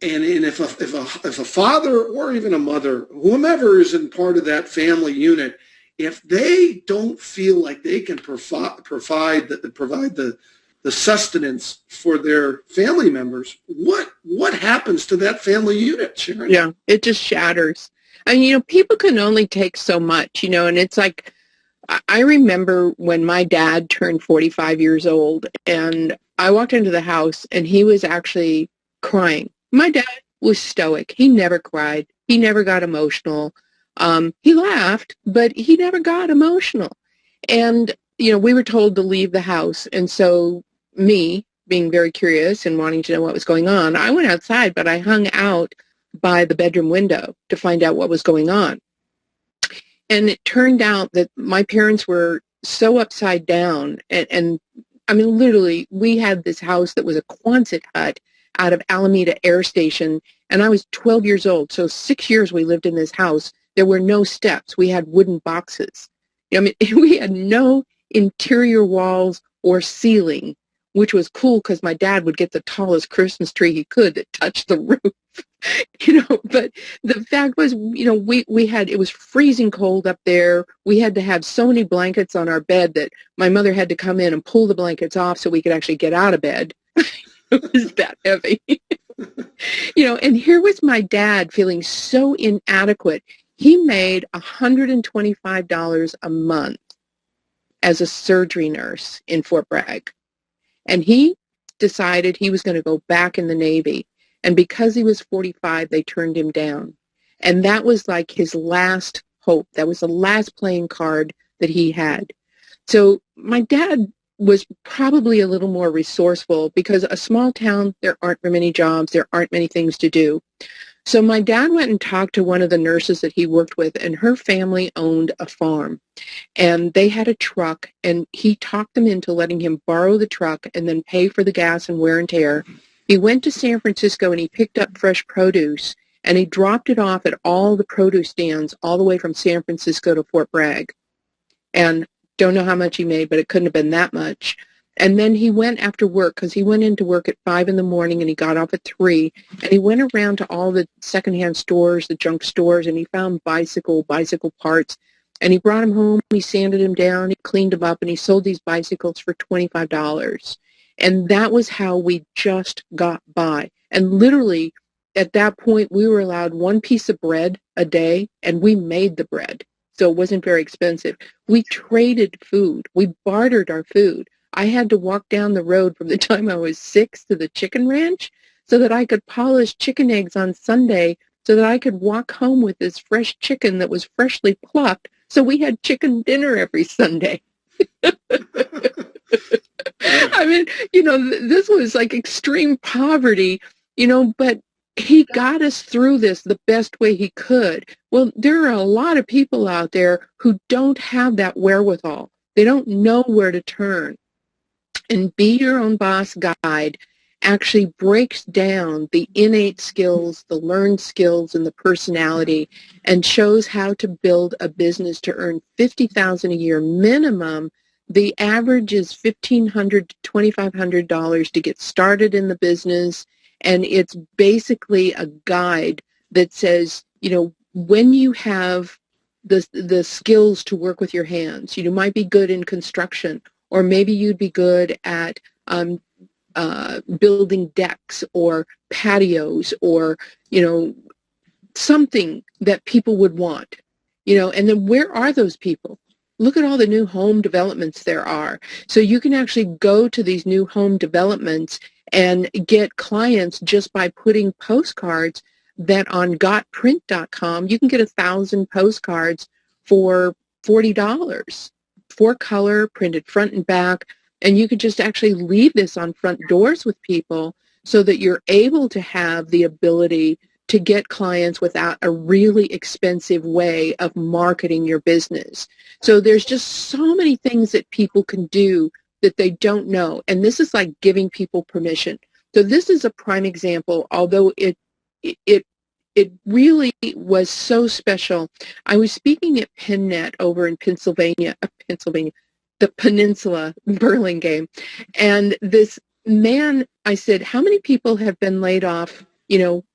and if a father or even a mother, whomever is in part of that family unit, if they don't feel like they can provide the sustenance for their family members, what happens to that family unit, Sharon? Yeah, it just shatters. And, you know, people can only take so much, you know, and it's like, I remember when my dad turned 45 years old and I walked into the house and he was actually crying. My dad was stoic. He never cried. He never got emotional. He laughed, but he never got emotional. And, you know, we were told to leave the house. And so me, being very curious and wanting to know what was going on, I went outside, but I hung out by the bedroom window to find out what was going on. And it turned out that my parents were so upside down. And I mean, literally, we had this house that was a Quonset hut out of Alameda Air Station, and I was 12 years old. So 6 years we lived in this house. There were no steps. We had wooden boxes. I mean, we had no interior walls or ceiling, which was cool because my dad would get the tallest Christmas tree he could that touched the roof. But the fact was, we had, it was freezing cold up there. We had to have so many blankets on our bed that my mother had to come in and pull the blankets off so we could actually get out of bed. It was that heavy. And here was my dad feeling so inadequate. He made $125 a month as a surgery nurse in Fort Bragg. And he decided he was going to go back in the Navy. And because he was 45, they turned him down. And that was like his last hope. That was the last playing card that he had. So my dad was probably a little more resourceful because a small town, there aren't many jobs, there aren't many things to do. So my dad went and talked to one of the nurses that he worked with, and her family owned a farm. And they had a truck, and he talked them into letting him borrow the truck and then pay for the gas and wear and tear. He went to San Francisco and he picked up fresh produce, and he dropped it off at all the produce stands all the way from San Francisco to Fort Bragg. And don't know how much he made, but it couldn't have been that much. And then he went after work, because he went into work at 5 in the morning and he got off at 3. And he went around to all the secondhand stores, the junk stores, and he found bicycle parts. And he brought them home, he sanded them down, he cleaned them up, and he sold these bicycles for $25. And that was how we just got by. And literally, at that point, we were allowed one piece of bread a day, and we made the bread. So it wasn't very expensive. We traded food. We bartered our food. I had to walk down the road from the time I was 6 to the chicken ranch so that I could polish chicken eggs on Sunday so that I could walk home with this fresh chicken that was freshly plucked. So we had chicken dinner every Sunday. I mean, this was like extreme poverty, but he got us through this the best way he could. Well, there are a lot of people out there who don't have that wherewithal. They don't know where to turn. And Be Your Own Boss Guide actually breaks down the innate skills, the learned skills, and the personality, and shows how to build a business to earn $50,000 a year minimum. The average is $1,500 to $2,500 to get started in the business. And it's basically a guide that says, when you have the skills to work with your hands, you might be good in construction, or maybe you'd be good at building decks or patios, or, something that people would want, and then where are those people? Look at all the new home developments there are. So you can actually go to these new home developments and get clients just by putting postcards that on gotprint.com, you can get 1,000 postcards for $40, 4-color, printed front and back. And you could just actually leave this on front doors with people so that you're able to have the ability to get clients without a really expensive way of marketing your business. So there's just so many things that people can do that they don't know. And this is like giving people permission. So this is a prime example, although it really was so special. I was speaking at PennNet over in Pennsylvania, the Peninsula, Burlingame. And this man, I said, how many people have been laid off,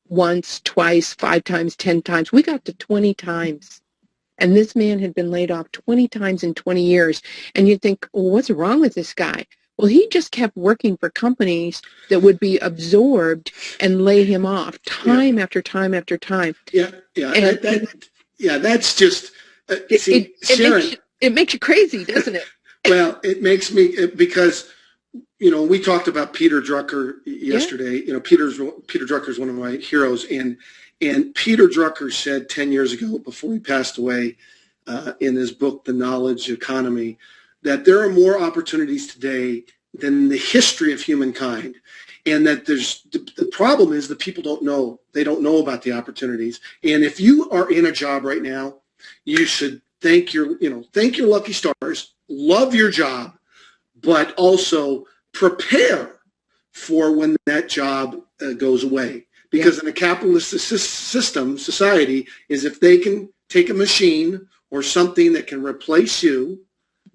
once, twice, 5 times, 10 times? We got to 20 times. And this man had been laid off 20 times in 20 years. And you'd think, well, what's wrong with this guy? Well, he just kept working for companies that would be absorbed and lay him off time after time after time. Yeah. That's just, Sharon. It makes you crazy, doesn't it? Well, it makes me, because, we talked about Peter Drucker yesterday. Yeah. Peter Drucker is one of my heroes. And Peter Drucker said 10 years ago, before he passed away, in his book, The Knowledge Economy, that there are more opportunities today than the history of humankind. And that the problem is that people don't know. They don't know about the opportunities. And if you are in a job right now, you should thank your lucky stars, love your job, but also prepare for when that job goes away. Because in a capitalist system, society, is if they can take a machine or something that can replace you,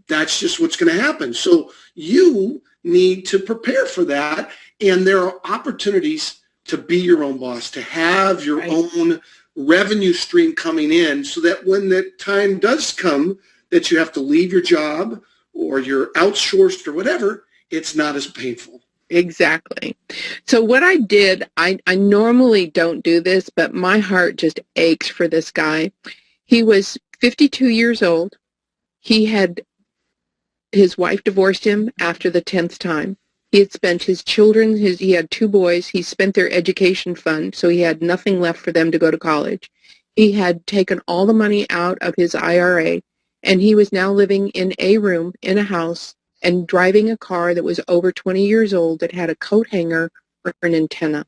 that's just what's going to happen. So you need to prepare for that. And there are opportunities to be your own boss, to have your own revenue stream coming in, so that when the time does come that you have to leave your job or you're outsourced or whatever, it's not as painful. Exactly. So what I did, I normally don't do this, but my heart just aches for this guy. He was 52 years old. His wife divorced him after the 10th time. He had spent his children, he had 2 boys, he spent their education fund, so he had nothing left for them to go to college. He had taken all the money out of his IRA, and he was now living in a room in a house and driving a car that was over 20 years old that had a coat hanger for an antenna.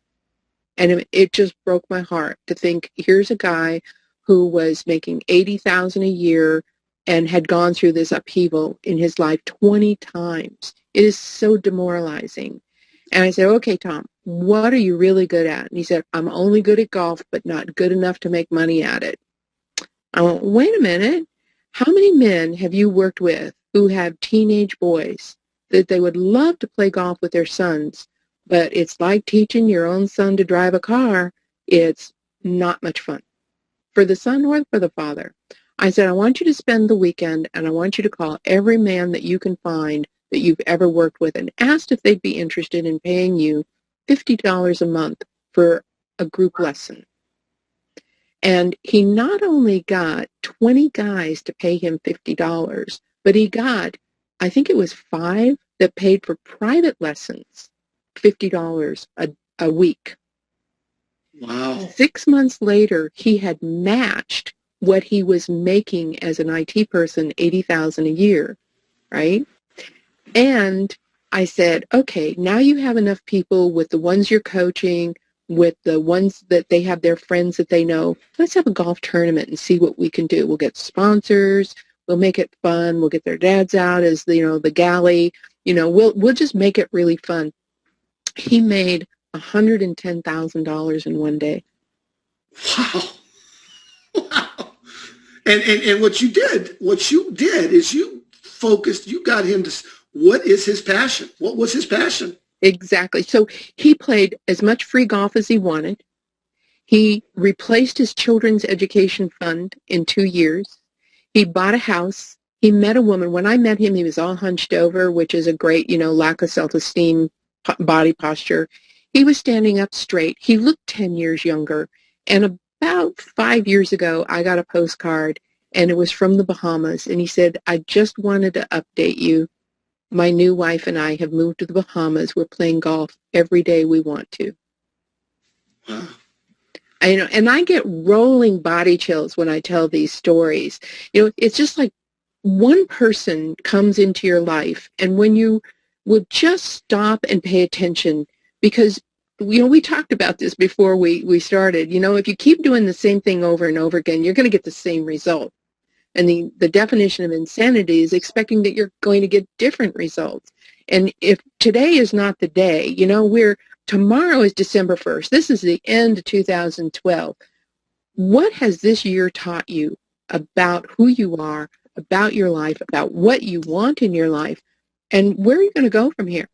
And it just broke my heart to think, here's a guy who was making $80,000 a year and had gone through this upheaval in his life 20 times. It is so demoralizing. And I said, okay, Tom, what are you really good at? And he said, I'm only good at golf, but not good enough to make money at it. I went, wait a minute. How many men have you worked with who have teenage boys that they would love to play golf with their sons, but it's like teaching your own son to drive a car. It's not much fun for the son or for the father. I said, I want you to spend the weekend and I want you to call every man that you can find that you've ever worked with and ask if they'd be interested in paying you $50 a month for a group lesson. And he not only got 20 guys to pay him $50, but he got, I think it was 5 that paid for private lessons, $50 a week. Wow. 6 months later, he had matched what he was making as an IT person, $80,000 a year, right? And I said, okay, now you have enough people with the ones you're coaching, with the ones that they have their friends that they know. Let's have a golf tournament and see what we can do. We'll get sponsors. We'll make it fun. We'll get their dads out as the galley. We'll just make it really fun. He made $110,000 in one day. Wow. Wow. And what you did is you focused, you got him to, what is his passion? What was his passion? Exactly. So he played as much free golf as he wanted. He replaced his children's education fund in 2 years. He bought a house. He met a woman. When I met him, he was all hunched over, which is a great, lack of self-esteem, body posture. He was standing up straight. He looked 10 years younger. And about 5 years ago, I got a postcard, and it was from the Bahamas. And he said, I just wanted to update you. My new wife and I have moved to the Bahamas. We're playing golf every day we want to. Wow. And I get rolling body chills when I tell these stories. It's just like one person comes into your life, and when you would just stop and pay attention, because we talked about this before we started. If you keep doing the same thing over and over again, you're going to get the same result. And the definition of insanity is expecting that you're going to get different results. And if today is not the day, tomorrow is December 1st. This is the end of 2012. What has this year taught you about who you are, about your life, about what you want in your life, and where are you going to go from here?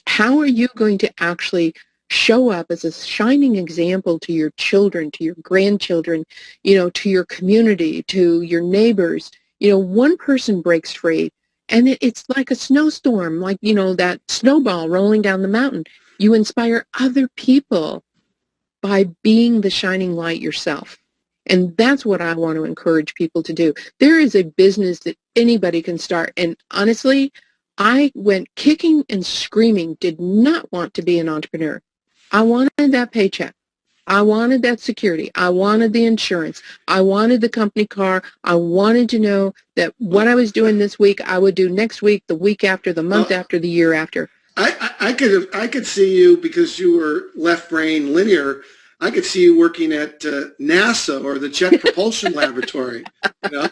How are you going to actually show up as a shining example to your children, to your grandchildren, to your community, to your neighbors? One person breaks free, and it's like a snowstorm, like, that snowball rolling down the mountain. You inspire other people by being the shining light yourself. And that's what I want to encourage people to do. There is a business that anybody can start. And honestly, I went kicking and screaming, did not want to be an entrepreneur. I wanted that paycheck. I wanted that security. I wanted the insurance. I wanted the company car. I wanted to know that what I was doing this week, I would do next week, the week after, the month after, the year after. I could see you, because you were left brain linear. I could see you working at NASA or the Jet Propulsion Laboratory. You know?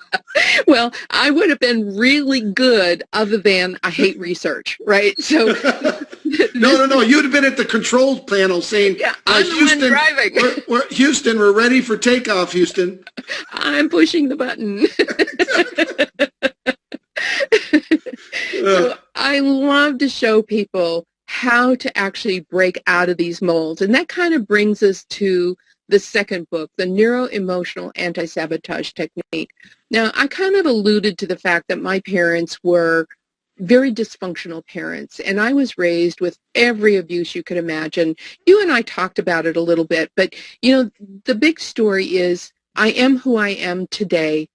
Well, I would have been really good other than I hate research, right? So No. You'd have been at the control panel saying, yeah, I'm the one driving. Houston, we're ready for takeoff, Houston. I'm pushing the button. So I love to show people how to actually break out of these molds. And that kind of brings us to the second book, The Neuro-Emotional Anti-Sabotage Technique. Now, I kind of alluded to the fact that my parents were very dysfunctional parents, and I was raised with every abuse you could imagine. You and I talked about it a little bit, but, the big story is I am who I am today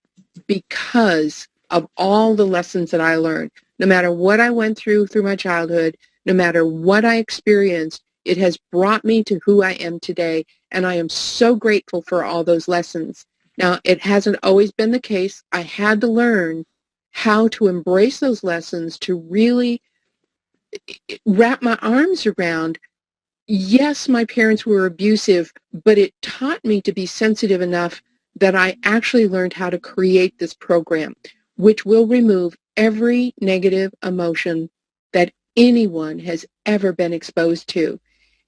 because of all the lessons that I learned. No matter what I went through my childhood, no matter what I experienced, it has brought me to who I am today, and I am so grateful for all those lessons. Now, it hasn't always been the case. I had to learn how to embrace those lessons to really wrap my arms around, yes, my parents were abusive, but it taught me to be sensitive enough that I actually learned how to create this program, which will remove every negative emotion that anyone has ever been exposed to.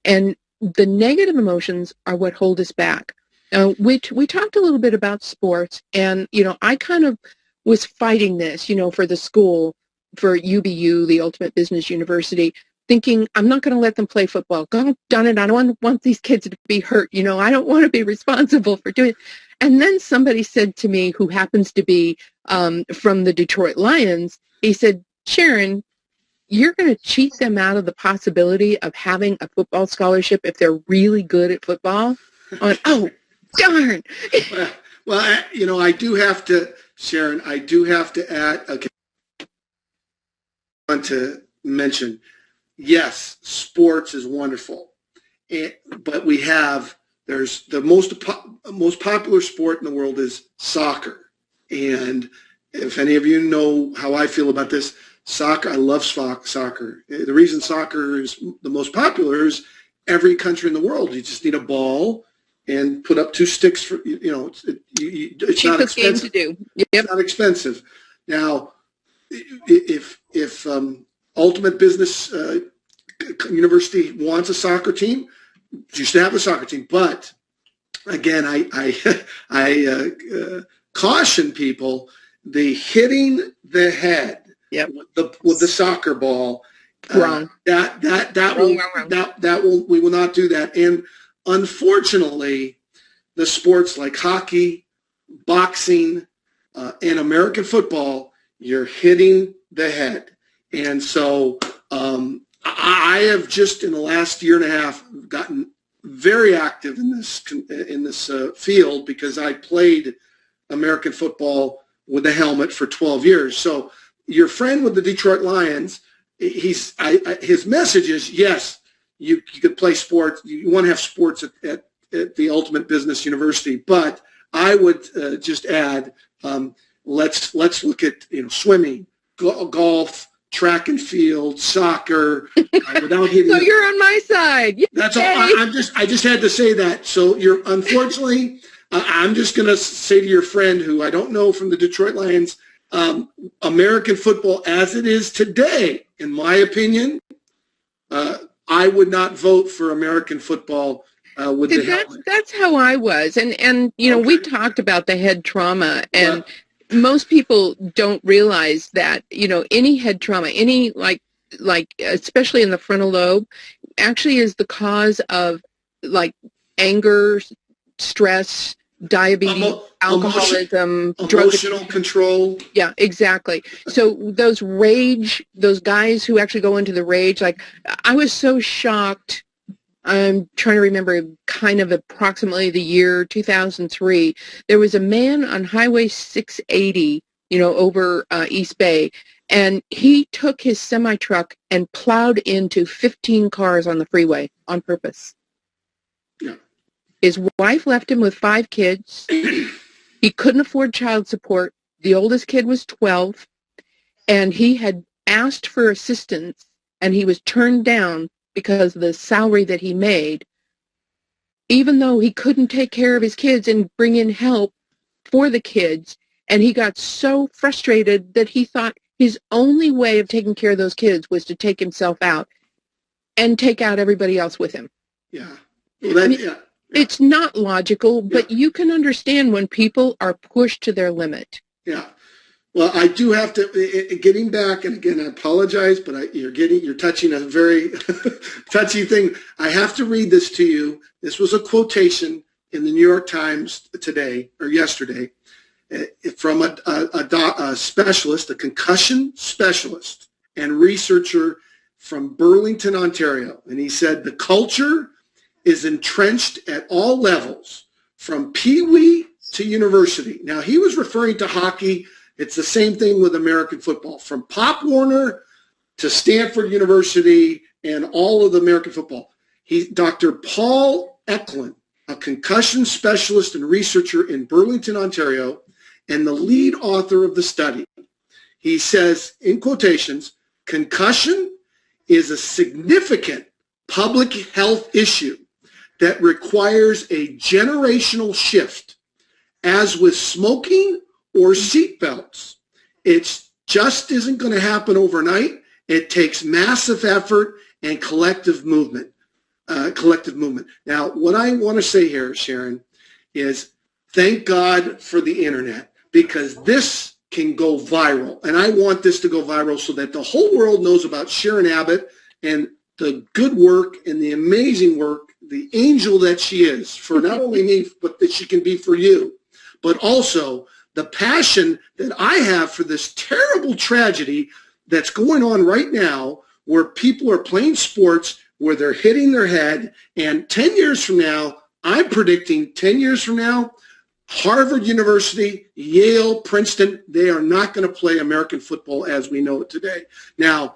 And the negative emotions are what hold us back. We talked a little bit about sports, and, I kind of was fighting this, for the school, for UBU, the Ultimate Business University, thinking, I'm not going to let them play football. God done it. I don't want these kids to be hurt. I don't want to be responsible for doing it. And then somebody said to me, who happens to be from the Detroit Lions, he said, Sharon, you're going to cheat them out of the possibility of having a football scholarship if they're really good at football? Oh, darn. Well, I do have to, Sharon, I do have to add, okay, I want to mention, yes, sports is wonderful, but there's the most popular sport in the world is soccer. And if any of you know how I feel about this, soccer, I love soccer. The reason soccer is the most popular is every country in the world, you just need a ball and put up two sticks for, it's not expensive. Game to do. Yep. It's not expensive. Now, if Ultimate Business University wants a soccer team, you should have a soccer team. But again, I caution people: the hitting the head with the soccer ball. Wrong. We will not do that. And unfortunately, the sports like hockey, boxing, and American football, you're hitting the head. And so I have just in the last year and a half gotten very active in this field because I played American football with a helmet for 12 years. So your friend with the Detroit Lions, his message is, yes, you could play sports. You want to have sports at the Ultimate Business University, but I would just add, let's look at swimming, golf, track and field, soccer, without hitting. So you're on my side. Yay. That's all. I just had to say that. So unfortunately, I'm just going to say to your friend who I don't know from the Detroit Lions, American football as it is today, in my opinion, I would not vote for American football with the helmet. That's how I was. And okay. We talked about the head trauma, and most people don't realize that, any head trauma, any like especially in the frontal lobe, actually is the cause of anger, stress, diabetes, alcoholism, emotional control. Yeah, exactly. So those guys who actually go into the rage, I was so shocked. I'm trying to remember kind of approximately the year 2003. There was a man on Highway 680, over East Bay, and he took his semi-truck and plowed into 15 cars on the freeway on purpose. Yeah. His wife left him with 5 kids. He couldn't afford child support. The oldest kid was 12, and he had asked for assistance, and he was turned down because of the salary that he made. even though he couldn't take care of his kids and bring in help for the kids. And he got so frustrated that he thought his only way of taking care of those kids was to take himself out and take out everybody else with him. Yeah. Well, that, I mean, yeah. it's not logical, but you can understand when people are pushed to their limit. Yeah. Well, I do have to, getting back, and again, I apologize, but you're touching a very touchy thing. I have to read this to you. This was a quotation in the New York Times today, or yesterday, from a specialist, a concussion specialist and researcher from Burlington, Ontario. And he said, the culture is entrenched at all levels, from pee-wee to university. Now, he was referring to hockey. It's the same thing with American football, from Pop Warner to Stanford University and all of the American football. Dr. Paul Eklund, a concussion specialist and researcher in Burlington, Ontario, and the lead author of the study. He says, in quotations, concussion is a significant public health issue that requires a generational shift. As with smoking or seatbelts, it just isn't going to happen overnight. It takes massive effort and collective movement. Now, what I want to say here, Sharon, is thank God for the internet, because this can go viral. And I want this to go viral so that the whole world knows about Sharon Abbott and the good work and the amazing work, the angel that she is for not only me, but that she can be for you, but also the passion that I have for this terrible tragedy that's going on right now, where people are playing sports where they're hitting their head. And 10 years from now, I'm predicting 10 years from now, Harvard University, Yale, Princeton, they are not going to play American football as we know it today. Now,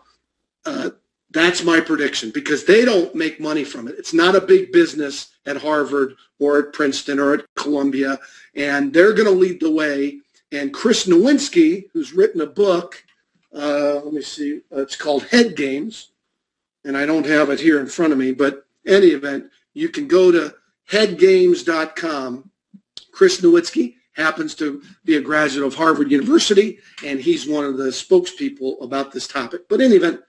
that's my prediction, because they don't make money from it. It's not a big business at Harvard or at Princeton or at Columbia, and they're going to lead the way. And Chris Nowinski, who's written a book, let me see, it's called Head Games, and I don't have it here in front of me, but in any event, you can go to headgames.com. Chris Nowinski happens to be a graduate of Harvard University, and he's one of the spokespeople about this topic. But in any event,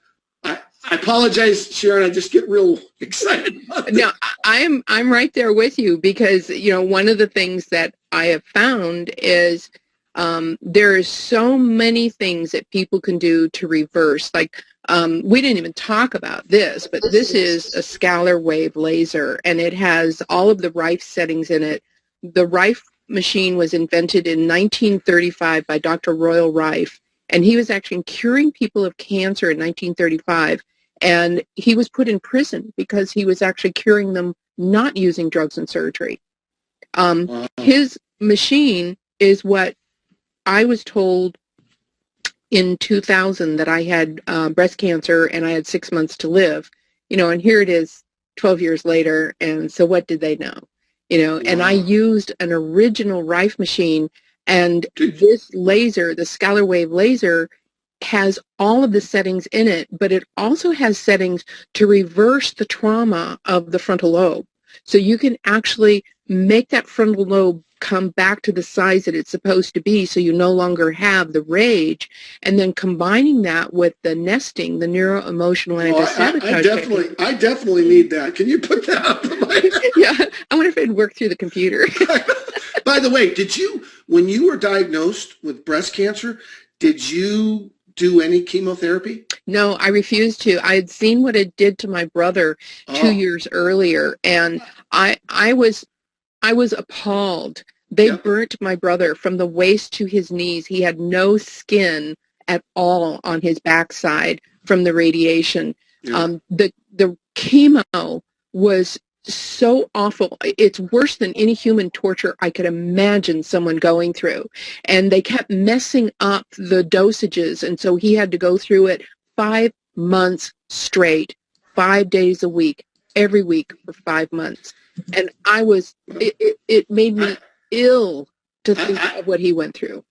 I apologize, Sharon. I just get real excited about this. No, I'm right there with you, because one of the things that I have found is there are so many things that people can do to reverse. Like we didn't even talk about this, but this is a scalar wave laser, and it has all of the Rife settings in it. The Rife machine was invented in 1935 by Dr. Royal Rife, and he was actually curing people of cancer in 1935. And he was put in prison because he was actually curing them not using drugs and surgery. His machine is what I was told in 2000, that I had breast cancer and I had 6 months to live, and here it is 12 years later. And so what did they know? And I used an original Rife machine, and this laser, the scalar wave laser, has all of the settings in it, but it also has settings to reverse the trauma of the frontal lobe. So you can actually make that frontal lobe come back to the size that it's supposed to be, so you no longer have the rage, and then combining that with the nesting, the neuro-emotional anti-sabotage. I definitely need that. Can you put that up? Yeah, I wonder if it'd work through the computer. By the way, when you were diagnosed with breast cancer, did you do any chemotherapy? No, I refused to. I had seen what it did to my brother 2 years earlier, and I was appalled. They burnt my brother from the waist to his knees. He had no skin at all on his backside from the radiation. Yeah. The chemo was so awful. It's worse than any human torture I could imagine someone going through. And they kept messing up the dosages, and so he had to go through it 5 months straight, 5 days a week, every week for 5 months. And it made me ill to think of what he went through.